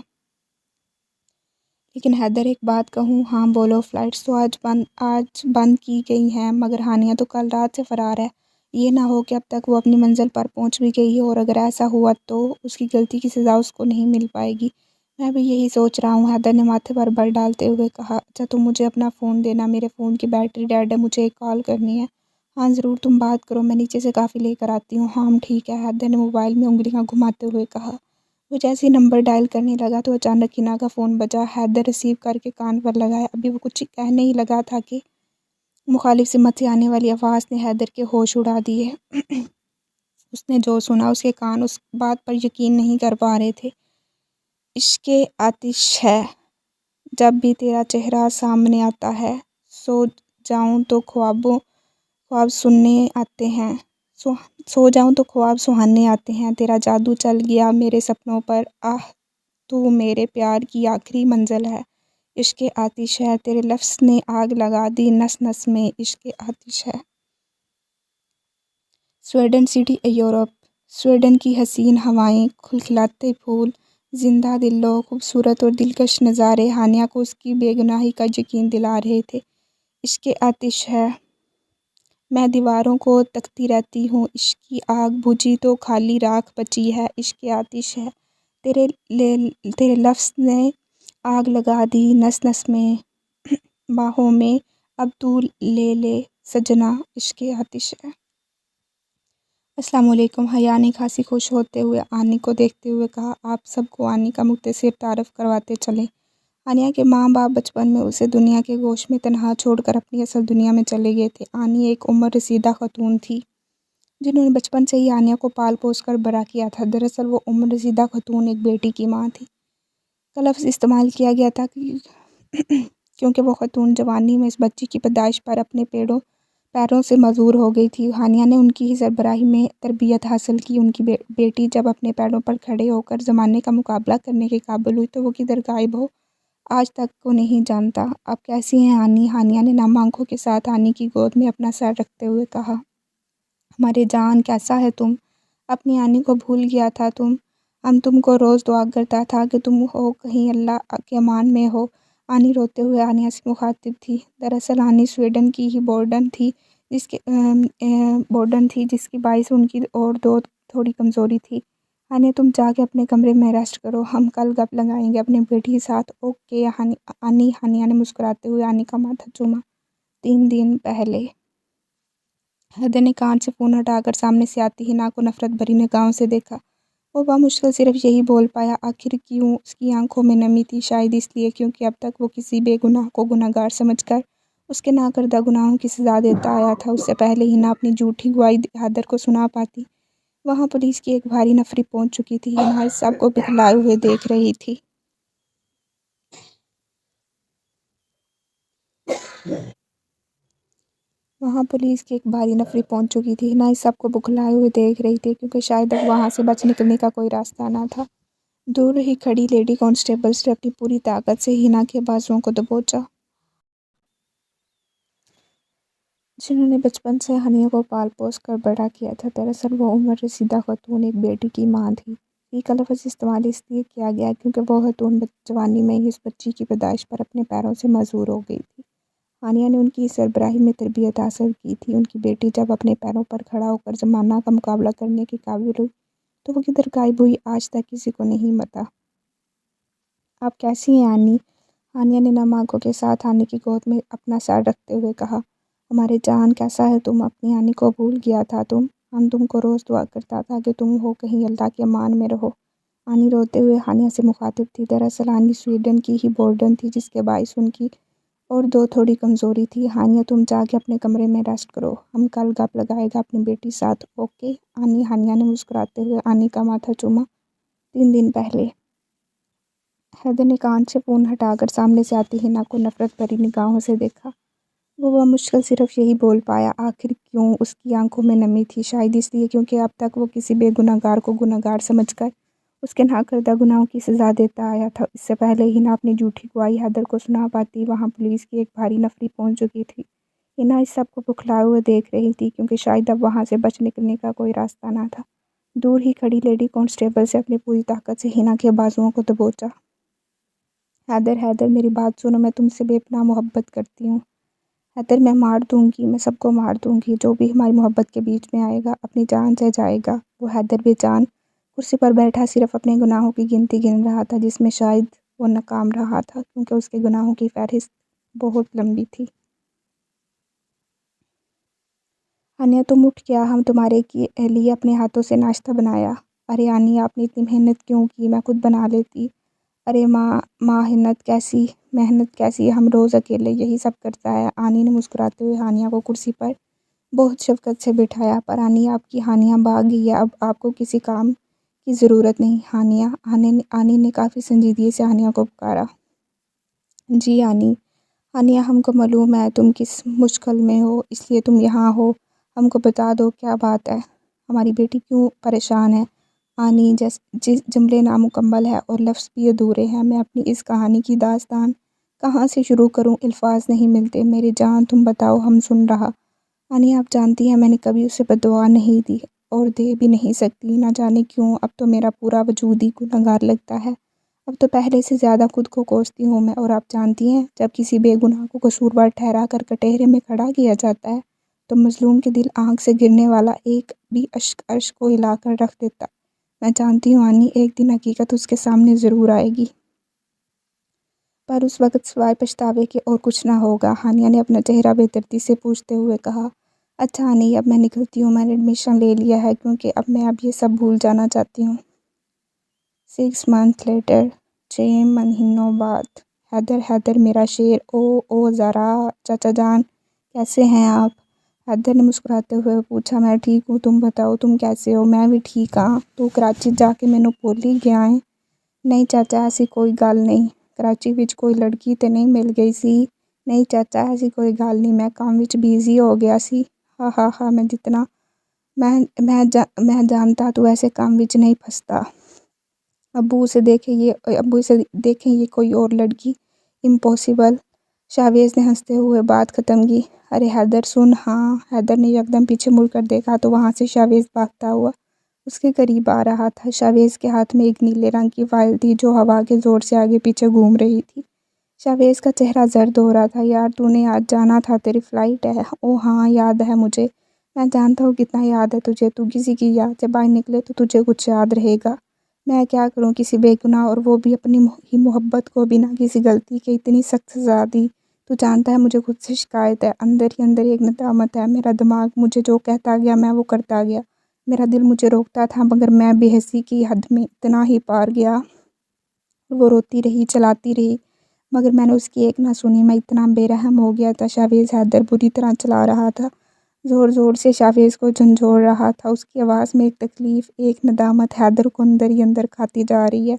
लेकिन हैदर, एक बात कहूँ? हाँ बोलो। फ़्लाइट्स तो आज बंद की गई हैं, मगर हानिया तो कल रात से फ़रार है। ये ना हो कि अब तक वो अपनी मंज़िल पर पहुँच भी गई हो, और अगर ऐसा हुआ तो उसकी गलती की सज़ा उसको नहीं मिल पाएगी। मैं भी यही सोच रहा हूँ, हैदर ने माथे पर बल डालते हुए कहा। अच्छा, तुम मुझे अपना फ़ोन देना, मेरे फ़ोन की बैटरी डेड है, मुझे एक कॉल करनी है। हाँ ज़रूर, तुम बात करो, मैं नीचे से काफ़ी लेकर आती हूँ। हाँ ठीक है, हैदर ने मोबाइल में उंगलियाँ घुमाते हुए कहा। वो जैसे ही नंबर डायल करने लगा तो अचानक हिना का फ़ोन बजा। हैदर रिसीव करके कान पर लगाया। अभी वो कुछ कहने ही लगा था कि मुखालिफ सिमत से आने वाली आवाज़ ने हैदर के होश उड़ा दिए। उसने जो सुना उसके कान उस बात पर यकीन नहीं कर पा रहे थे। इश्क़े आतिश है, जब भी तेरा चेहरा सामने आता है, सो जाऊं तो ख्वाब सुनने आते हैं। सो सो जाऊं तो ख्वाब सुहाने आते हैं। तेरा जादू चल गया मेरे सपनों पर। आह, तू मेरे प्यार की आखिरी मंजिल है। इश्क़े आतिश है, तेरे लफ्ज़ ने आग लगा दी नस नस में। इश्क़े आतिश है। Sweden city Europe. स्वीडन की हसीन हवाएं, खिलखिलाते फूल, जिंदा दिलों, खूबसूरत और दिलकश नज़ारे हानिया को उसकी बेगुनाही का यकीन दिला रहे थे। इश्क़े आतिश है। मैं दीवारों को तकती रहती हूँ, इश्क की आग बुझी तो खाली राख बची है। इश्क़े आतिश है, तेरे लफ्ज़ ने आग लगा दी नस नस में, बाहों में अब तू ले ले सजना। इश्क़े आतिश है। अस्सलाम वालेकुम। हया ने खासी खुश होते हुए आनी को देखते हुए कहा। आप सबको आनी का मुख्तसर तारफ़ करवाते चले। आनिया के माँ बाप बचपन में उसे दुनिया के गोश में तनहा छोड़कर अपनी असल दुनिया में चले गए थे। आनी एक उम्र रसीदा खतून थी जिन्होंने बचपन से ही आनिया को पाल पोस कर बड़ा किया था। दरअसल वो उम्र रसीदा खतून एक बेटी की माँ थी। का लफ्ज़ इस्तेमाल किया गया था कि क्योंकि वो खतून जवानी में इस बच्ची की पैदाइश पर अपने पैरों से मजबूर हो गई थी। हानिया ने उनकी ही सरबराही में तरबियत हासिल की। उनकी बेटी जब अपने पैरों पर खड़े होकर ज़माने का मुकाबला करने के काबिल हुई तो वो किधर गायब हो आज तक को नहीं जानता। अब कैसी हैं आनी? हानिया ने नम आंखों के साथ आनी की गोद में अपना सर रखते हुए कहा। हमारे जान, कैसा है तुम? अपनी आनी को भूल गया था तुम? हम तुमको रोज़ दुआ करता था कि तुम हो कहीं अल्लाह के अमान में हो। आनी रोते हुए आनिया से मुखातिब थी। दरअसल आनी स्वीडन की ही बोर्डन थी जिसकी बाइस उनकी और दो थोड़ी कमज़ोरी थी। आनिया, तुम जाके अपने कमरे में रेस्ट करो, हम कल गप लगाएंगे अपनी बेटी के साथ। ओके आनी, हानिया ने मुस्कुराते हुए आनी का माथा चूमा। 3 दिन पहले। हैदर ने कान से फ़ोन हटाकर सामने से आती हिना को नफ़रत भरी निगाहों से देखा। वो बामुश्किल सिर्फ यही बोल पाया। आखिर क्यों उसकी आंखों में नमी थी? शायद इसलिए क्योंकि अब तक वो किसी बेगुनाह को गुनहगार समझकर उसके नाकर्दा गुनाहों की सज़ा देता आया था। उससे पहले हिना अपनी झूठी गवाही हैदर को सुना पाती, वहाँ पुलिस की एक भारी नफरी पहुँच चुकी थी। हिना इस सब को बिखलाए हुए देख रही थी। वहाँ पुलिस की एक भारी नफरी पहुँच चुकी थी। हिना इस सब को बुखलाए हुए देख रही थी क्योंकि शायद अब वहाँ से बच निकलने का कोई रास्ता ना था। दूर ही खड़ी लेडी कांस्टेबल्स ने अपनी पूरी ताकत से हिना के बाजुओं को दबोचा। जिन्होंने बचपन से हनिया को पाल पोस कर बड़ा किया था। दरअसल वो उम्र रसीदा खतून एक बेटी की माँ थी। फ़ी का लफ्ज़ इस्तेमाल इसलिए किया गया क्योंकि वो खतून जवानी में ही इस बच्ची की पैदाइश पर अपने पैरों से मजबूर हो गई थी। हानिया ने उनकी सरबराही में तरबियत हासिल की थी। उनकी बेटी जब अपने पैरों पर खड़ा होकर ज़माना का मुकाबला करने के काबिल हुई तो वो किधर गायब हुई, आज तक किसी को नहीं पता। आप कैसी हैं आनी? हानिया ने नम आंखों के साथ आनी की गोद में अपना सर रखते हुए कहा। हमारे जान कैसा है तुम? अपनी आनी को भूल गया था तुम? हम तुमको रोज़ दुआ करता था कि तुम हो कहीं अल्लाह के अमान में रहो। आनी रोते हुए हानिया से मुखातिब थी। दरअसल आनी स्वीडन की ही बोर्डन थी जिसके बाइस उनकी और दो थोड़ी कमज़ोरी थी। हानिया तुम जाके अपने कमरे में रेस्ट करो, हम कल गप लगाएगा अपनी बेटी साथ, ओके? आनी, हानिया ने मुस्कुराते हुए आनी का माथा चूमा। 3 दिन पहले। हैदर ने कान से फ़ोन हटाकर सामने से आती हिना को नफ़रत भरी निगाहों से देखा। वो मुश्किल सिर्फ यही बोल पाया, आखिर क्यों? उसकी आंखों में नमी थी, शायद इसलिए क्योंकि अब तक वो किसी बेगुनाहगार को गुनहगार समझकर उसके नाकर्दा गुनाहों की सज़ा देता आया था। इससे पहले हिना अपनी झूठी गवाही हैदर को सुना पाती, वहाँ पुलिस की एक भारी नफरी पहुँच चुकी थी। हिना इस सब को बुखलाए हुए देख रही थी क्योंकि शायद अब वहाँ से बच निकलने का कोई रास्ता ना था। दूर ही खड़ी लेडी कांस्टेबल से अपनी पूरी ताकत से हिना के बाजुओं को दबोचा। हैदर, हैदर, मेरी बात सुनो, मैं तुमसे बेपनाह मोहब्बत करती हूँ। हैदर, मैं मार दूंगी, मैं सबको मार दूंगी, जो भी हमारी मोहब्बत के बीच में आएगा अपनी जान से जाएगा। वो हैदर बेजान कुर्सी पर बैठा सिर्फ अपने गुनाहों की गिनती गिन रहा था, जिसमें शायद वो नाकाम रहा था क्योंकि उसके गुनाहों की फहरिस्त बहुत लंबी थी। आनिया तुम उठ क्या, हम तुम्हारे लिए अपने हाथों से नाश्ता बनाया। अरे आनिया, आपने इतनी मेहनत क्यों की, मैं खुद बना लेती। अरे माँ माँ मेहनत कैसी, हम रोज़ अकेले यही सब करता है। आनी ने मुस्कुराते हुए हानिया को कुर्सी पर बहुत शफ़क़त से बिठाया। पर आनिया, आपकी हानिया भाग गई है, अब आपको किसी काम की ज़रूरत नहीं। हानिया, आनी ने काफ़ी संजीदगी से हानिया को पुकारा। जी आनी। हानिया, हमको मालूम है तुम किस मुश्किल में हो, इसलिए तुम यहाँ हो। हमको बता दो क्या बात है, हमारी बेटी क्यों परेशान है? आनी, जिस जुमले नामुकम्मल है और लफ्ज़ भी अधूरे हैं। मैं अपनी इस कहानी की दास्तान कहाँ से शुरू करूँ, अल्फाज नहीं मिलते। मेरी जान तुम बताओ, हम सुन रहा। आनी, आप जानती हैं मैंने कभी उसे बद्दुआ नहीं दी और दे भी नहीं सकती, ना जाने क्यों अब तो मेरा पूरा वजूद ही गुनहगार लगता है। अब तो पहले से ज़्यादा खुद को कोसती हूँ मैं। और आप जानती हैं जब किसी बेगुनाह को कसूरवार ठहरा कर कटहरे में खड़ा किया जाता है तो मज़लूम के दिल आँख से गिरने वाला एक भी अश्क अर्श को हिला कर रख देता। मैं जानती हूँ आनी, एक दिन हकीकत उसके सामने ज़रूर आएगी, पर उस वक़्त सिवाय पछतावे के और कुछ ना होगा। हानिया ने अपना चेहरा बेदर्दी से पूछते हुए कहा। अच्छा आनी, अब मैं निकलती हूँ, मैंने एडमिशन ले लिया है क्योंकि अब मैं ये सब भूल जाना चाहती हूँ। 6 मंथ लेटर, 6 महीनों बाद। हैदर, हैदर मेरा शेर, ओ ज़रा, चाचा जान कैसे हैं आप? हैदर ने मुस्कुराते हुए पूछा। मैं ठीक हूँ, तुम बताओ तुम कैसे हो? मैं भी ठीक हाँ। तू कराची जाके मैनू भुल ही गया है? नहीं चाचा, ऐसी कोई गल नहीं। कराची विच कोई लड़की तो नहीं मिल गई सी? नहीं चाचा, ऐसी कोई गल नहीं, मैं काम विच बिजी हो गया सी। हा, मैं जितना मैं जानता तू ऐसे काम विच नहीं फंसता। अब्बू से देखें ये कोई और लड़की, इम्पॉसिबल। शावेज़ ने हंसते हुए बात ख़त्म की। अरे हैदर सुन। हाँ। हैदर ने यकदम पीछे मुड़कर देखा तो वहाँ से शावेज़ भागता हुआ उसके करीब आ रहा था। शावेज़ के हाथ में एक नीले रंग की फाइल थी जो हवा के ज़ोर से आगे पीछे घूम रही थी। शावेज़ का चेहरा जर्द हो रहा था। यार तूने आज जाना था, तेरी फ़्लाइट है। ओह हाँ, याद है मुझे। मैं जानता हूँ कितना याद है तुझे, तू किसी की याद से बाहर निकले तो तुझे कुछ याद रहेगा। मैं क्या करूँ, किसी बेगुनाह और वो भी अपनी ही मोहब्बत को बिना किसी गलती के इतनी सख्त सज़ा दी। तू जानता है मुझे खुद से शिकायत है, अंदर ही अंदर एक नदामत है। मेरा दिमाग मुझे जो कहता गया मैं वो करता गया। मेरा दिल मुझे रोकता था मगर मैं बेहसी की हद में इतना ही पार गया। वो रोती रही, चलाती रही, मगर मैंने उसकी एक ना सुनी। मैं इतना बेरहम हो गया था। शावेज़ हैदर बुरी तरह चला रहा था, ज़ोर ज़ोर से शावेज़ को झंझोड़ रहा था। उसकी आवाज़ में एक तकलीफ़, एक नदामत हैदर को अंदर ही अंदर खाती जा रही है।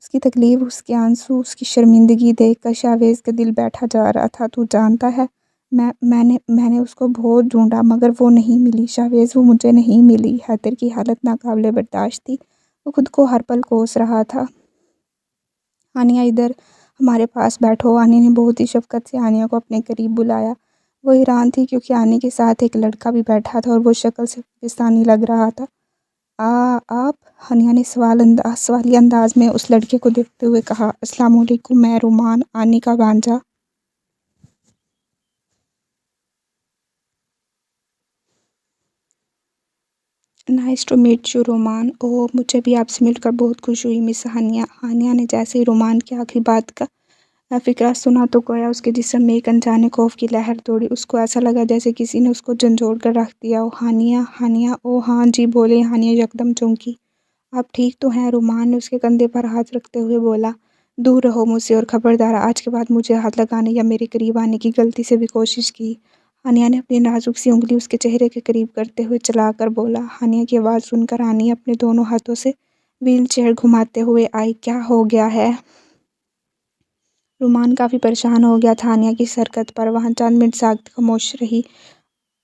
उसकी तकलीफ़, उसके आंसू, उसकी शर्मिंदगी देखकर शावेज़ का दिल बैठा जा रहा था। तू जानता है मैंने उसको बहुत ढूंढा मगर वो नहीं मिली। शावेज़, वो मुझे नहीं मिली। हैदर की हालत नाकाबिले बर्दाश्त थी। वो खुद को हर पल कोस रहा था। आनिया, इधर हमारे पास बैठो। आनी ने बहुत ही शफ़क़त से आनिया को अपने करीब बुलाया। वो हैरान थी क्योंकि आनी के साथ एक लड़का भी बैठा था और वो शक्ल से पाकिस्तानी लग रहा था। आप? हानिया ने सवालिया अंदाज में उस लड़के को देखते हुए कहा। अस्सलाम वालेकुम, मैं रुमान, आनी का भांजा। Nice to meet you Roman. Oh, मुझे भी आपसे मिलकर बहुत खुशी हुई मिस हानिया। हानिया ने जैसे ही रोमान की आखिरी बात का फिक्रा सुना तो गोया उसके जिस्म में एक अनजाने खौफ की लहर दौड़ी। उसको ऐसा लगा जैसे किसी ने उसको झंझोड़ कर रख दिया हो। हानिया, हानिया, ओ हाँ जी बोले। हानिया यकदम चौंकी। आप ठीक तो हैं? रोमान ने उसके कंधे पर हाथ रखते हुए बोला। दूर रहो मुझसे और खबरदार आज के बाद मुझे हाथ लगाने या मेरे करीब आने की गलती से भी कोशिश की। हानिया ने अपनी नाजुक सी उंगली उसके चेहरे के करीब करते हुए चलाकर बोला। हानिया की आवाज़ सुनकर हानिया अपने दोनों हाथों से व्हील चेयर घुमाते हुए आई। क्या हो गया है? रोमान काफ़ी परेशान हो गया था हानिया की इस हरकत पर। वहाँ चंद मिनट साख्त खामोश रही।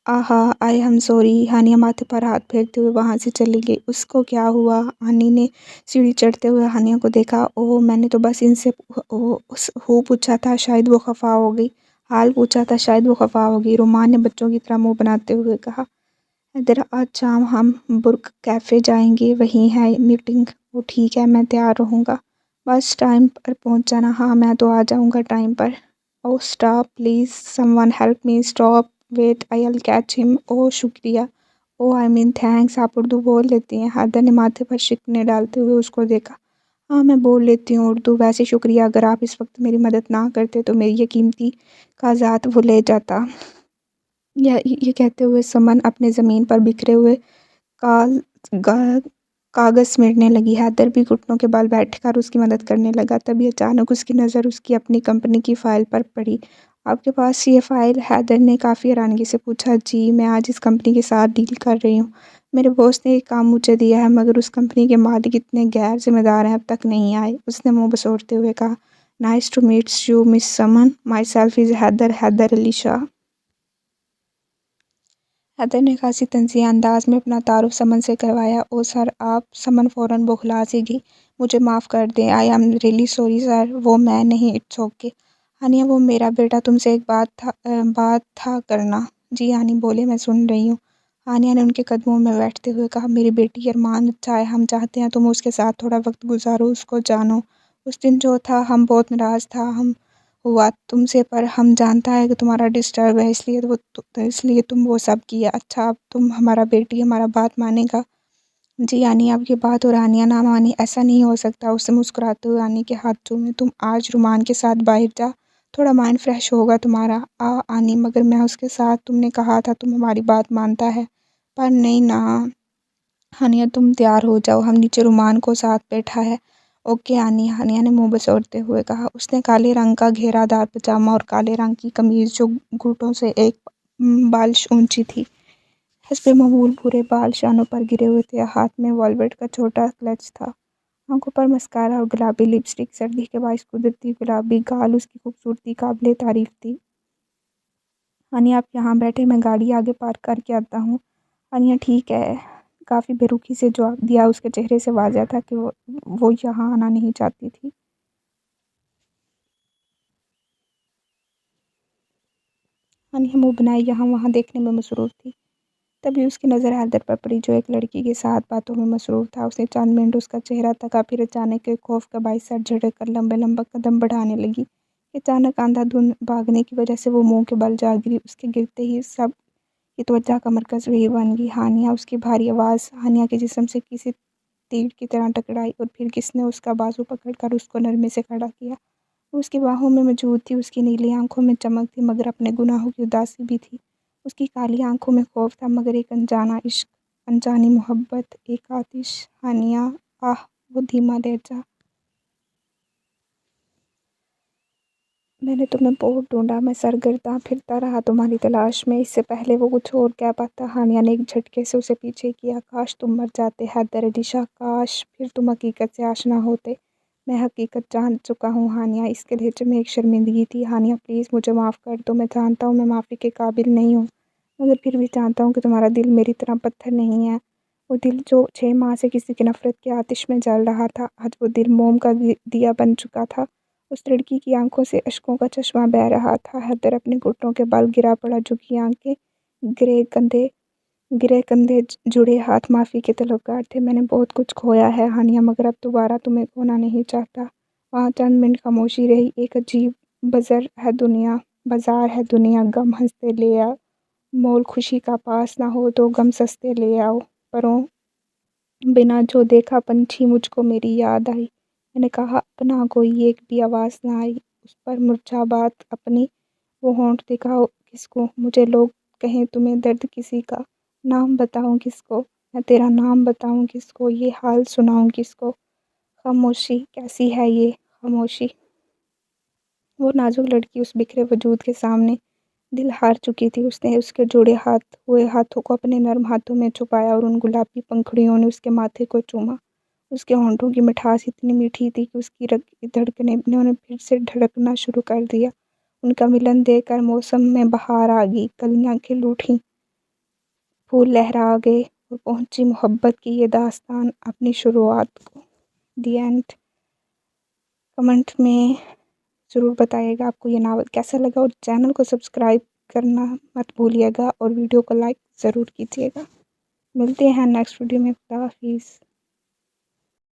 आहा, आई एम सॉरी। हानिया माथे पर हाथ फेरते हुए वहाँ से चली गई। उसको क्या हुआ? हानि ने सीढ़ी चढ़ते हुए हानिया को देखा। ओह, मैंने तो बस इनसे हो पूछा था, शायद वो खफा हो गई। हाल पूछा था, शायद वो खफा हो गई। रोमान ने बच्चों की तरह मुंह बनाते हुए कहा। इधर आज शाम हम बुर्क कैफ़े जाएंगे, वहीं है मीटिंग। वो ठीक है, मैं तैयार रहूँगा। बस टाइम पर पहुँच जाना। हाँ, मैं तो आ जाऊँगा टाइम पर। Oh stop please, someone help me, stop, wait, I will catch him. Oh शुक्रिया। Oh I mean thanks. आप उर्दू बोल लेती हैं? हैदर ने माथे पर शिकने डालते हुए उसको देखा। हाँ, मैं बोल लेती हूँ उर्दू। वैसे शुक्रिया, अगर आप इस वक्त मेरी मदद ना करते तो मेरी ये कीमती कागजात वो ले जाता। ये कहते हुए समन अपने ज़मीन पर बिखरे हुए काल कागज़ समेटने लगी। हैदर भी घुटनों के बल बैठकर उसकी मदद करने लगा। तभी अचानक उसकी नज़र उसकी अपनी कंपनी की फ़ाइल पर पड़ी। आपके पास ये फ़ाइल? हैदर ने काफ़ी हैरानगी से पूछा। जी, मैं आज इस कंपनी के साथ डील कर रही हूँ। मेरे बॉस ने ये काम मुझे दिया है, मगर उस कंपनी के मालिक इतने गैर जिम्मेदार हैं, अब तक नहीं आए। उसने मुँह बसोड़ते हुए कहा। Nice to meet you miss Saman, myself is Haider, Haider Ali Shah. Haider ने खासी तंज़ीह अंदाज में अपना तारुफ समन से करवाया। ओ सर आप। समन फ़ौरन बौखला सी गई। मुझे माफ़ कर दें। I am really sorry sir. वो मैं नहीं, इट्स ओके। हानिया, वो मेरा बेटा तुमसे एक बात था करना। जी हानि बोले, मैं सुन रही हूँ। हानिया ने उनके कदमों में बैठते हुए कहा। मेरी बेटी अरमान अच्छा है, हम चाहते हैं तुम उसके साथ थोड़ा वक्त गुजारो, उसको जानो। उस दिन जो था हम बहुत नाराज़ था हम हुआ तुमसे, पर हम जानता है कि तुम्हारा डिस्टर्ब है, इसलिए तुम वो सब किया। अच्छा, अब तुम हमारा बेटी हमारा बात मानेगा? जी आनी, आपकी बात और आनिया ना मानी, ऐसा नहीं हो सकता। उससे मुस्कुराते हुए आनी के हाथ चूमे। तुम आज रुमान के साथ बाहर जा, थोड़ा माइंड फ्रेश होगा तुम्हारा। आनी, मगर मैं उसके साथ, तुमने कहा था तुम हमारी बात मानता है। पर नहीं ना। हानिया, तुम तैयार हो जाओ, हम नीचे रुमान को साथ बैठा है। ओके आनी, हानिया ने मुंह बसोड़ते हुए कहा। उसने काले रंग का घेरादार पजामा और काले रंग की कमीज जो घुटनों से एक बालिश ऊंची थी, हस्बे मामूल भूरे बाल शानों पर गिरे हुए थे। हाथ में वॉलवेट का छोटा क्लच था। आंखों पर मस्कारा और गुलाबी लिपस्टिक। सर्दी के बाईस कुदरती गुलाबी गाल, उसकी खूबसूरती काबिले तारीफ थी। हानिया, आप यहाँ बैठे, मैं गाड़ी आगे पार्क करके आता हूँ। हानिया, ठीक है, काफ़ी बेरुखी से जवाब दिया। उसके चेहरे से वाज़ह था कि वो यहाँ आना नहीं चाहती थी। हानिया मुँह बनाए यहाँ वहाँ देखने में मसरूफ़ थी। तभी उसकी नज़र हैदर पर पड़ी, जो एक लड़की के साथ बातों में मसरूफ़ था। उसने चंद मिनट उसका चेहरा तका, फिर अचानक के खौफ का बाइस सर झटक कर लंबे लंबा कदम बढ़ाने लगी। अचानक अंधाधुंध भागने की वजह से वो मुंह के बल जा गिरी। उसके गिरते ही सब की तवज्जो का मरकज़ वही बन गई। हानिया, उसकी भारी आवाज़ हानिया के जिस्म से किसी तीर की तरह टकराई, और फिर किसने उसका बाजू पकड़कर उसको नरमे से खड़ा किया। वो उसकी बाहों में मौजूद थी। उसकी नीली आंखों में चमक थी, मगर अपने गुनाहों की उदासी भी थी। उसकी काली आंखों में खौफ था, मगर एक अनजाना इश्क, अनजानी मोहब्बत, एक आतिश। हानिया, आह, वो धीमा लहजा। मैंने तुम्हें बहुत ढूंढा, मैं सरगर्दा फिरता रहा तुम्हारी तलाश में। इससे पहले वो कुछ और क्या पाता। हानिया ने एक झटके से उसे पीछे किया। काश तुम मर जाते हैदर अली शाह, काश फिर तुम हकीकत से आशना होते। मैं हकीकत जान चुका हूँ हानिया। इसके लहजे में एक शर्मिंदगी थी। हानिया प्लीज़ मुझे माफ़ कर दो। मैं जानता हूँ मैं माफ़ी के काबिल नहीं हूँ, मगर फिर भी जानता हूँ कि तुम्हारा दिल मेरी तरह पत्थर नहीं है। वो दिल जो 6 माह से किसी की नफ़रत के आतिश में जल रहा था, आज वो दिल मोम का दिया बन चुका था। उस लड़की की आंखों से अश्कों का चश्मा बह रहा था। हैदर अपने घुटनों के बल गिरा पड़ा, झुकी आंखें, गिरे कंधे गिरे कंधे, जुड़े हाथ माफ़ी के तलबगार थे। मैंने बहुत कुछ खोया है हानिया, मगर अब दोबारा तुम्हें खोना नहीं चाहता। वहाँ चंद मिनट खामोशी रही। एक अजीब बाजार है दुनिया, गम हंसते ले आओ, मोल खुशी का पास ना हो तो गम सस्ते ले आओ। परों बिना जो देखा पंछी मुझको मेरी याद आई। मैंने कहा अपना कोई एक भी आवाज़ ना आई। उस पर मुरझा बात अपनी वो होंठ दिखाओ किसको, मुझे लोग कहें तुम्हें दर्द किसी का, नाम बताऊं किसको, मैं तेरा नाम बताऊं किसको, ये हाल सुनाऊं किसको। खामोशी कैसी है ये खामोशी। वो नाजुक लड़की उस बिखरे वजूद के सामने दिल हार चुकी थी। उसने उसके जुड़े हुए हाथों को अपने नर्म हाथों में छुपाया और उन गुलाबी पंखुड़ियों ने उसके माथे को चूमा। उसके होंठों की मिठास इतनी मीठी थी कि उसकी धड़कनें ने फिर से धड़कना शुरू कर दिया। उनका मिलन देखकर मौसम में बहार आ गई, कलियां खिल उठीं, फूल लहरा गए और पहुंची मोहब्बत की ये दास्तान अपनी शुरुआत को। दी एंड। कमेंट में ज़रूर बताइएगा आपको ये नावल कैसा लगा और चैनल को सब्सक्राइब करना मत भूलिएगा और वीडियो को लाइक ज़रूर कीजिएगा। मिलते हैं नेक्स्ट वीडियो में। खुदा हाफिज़।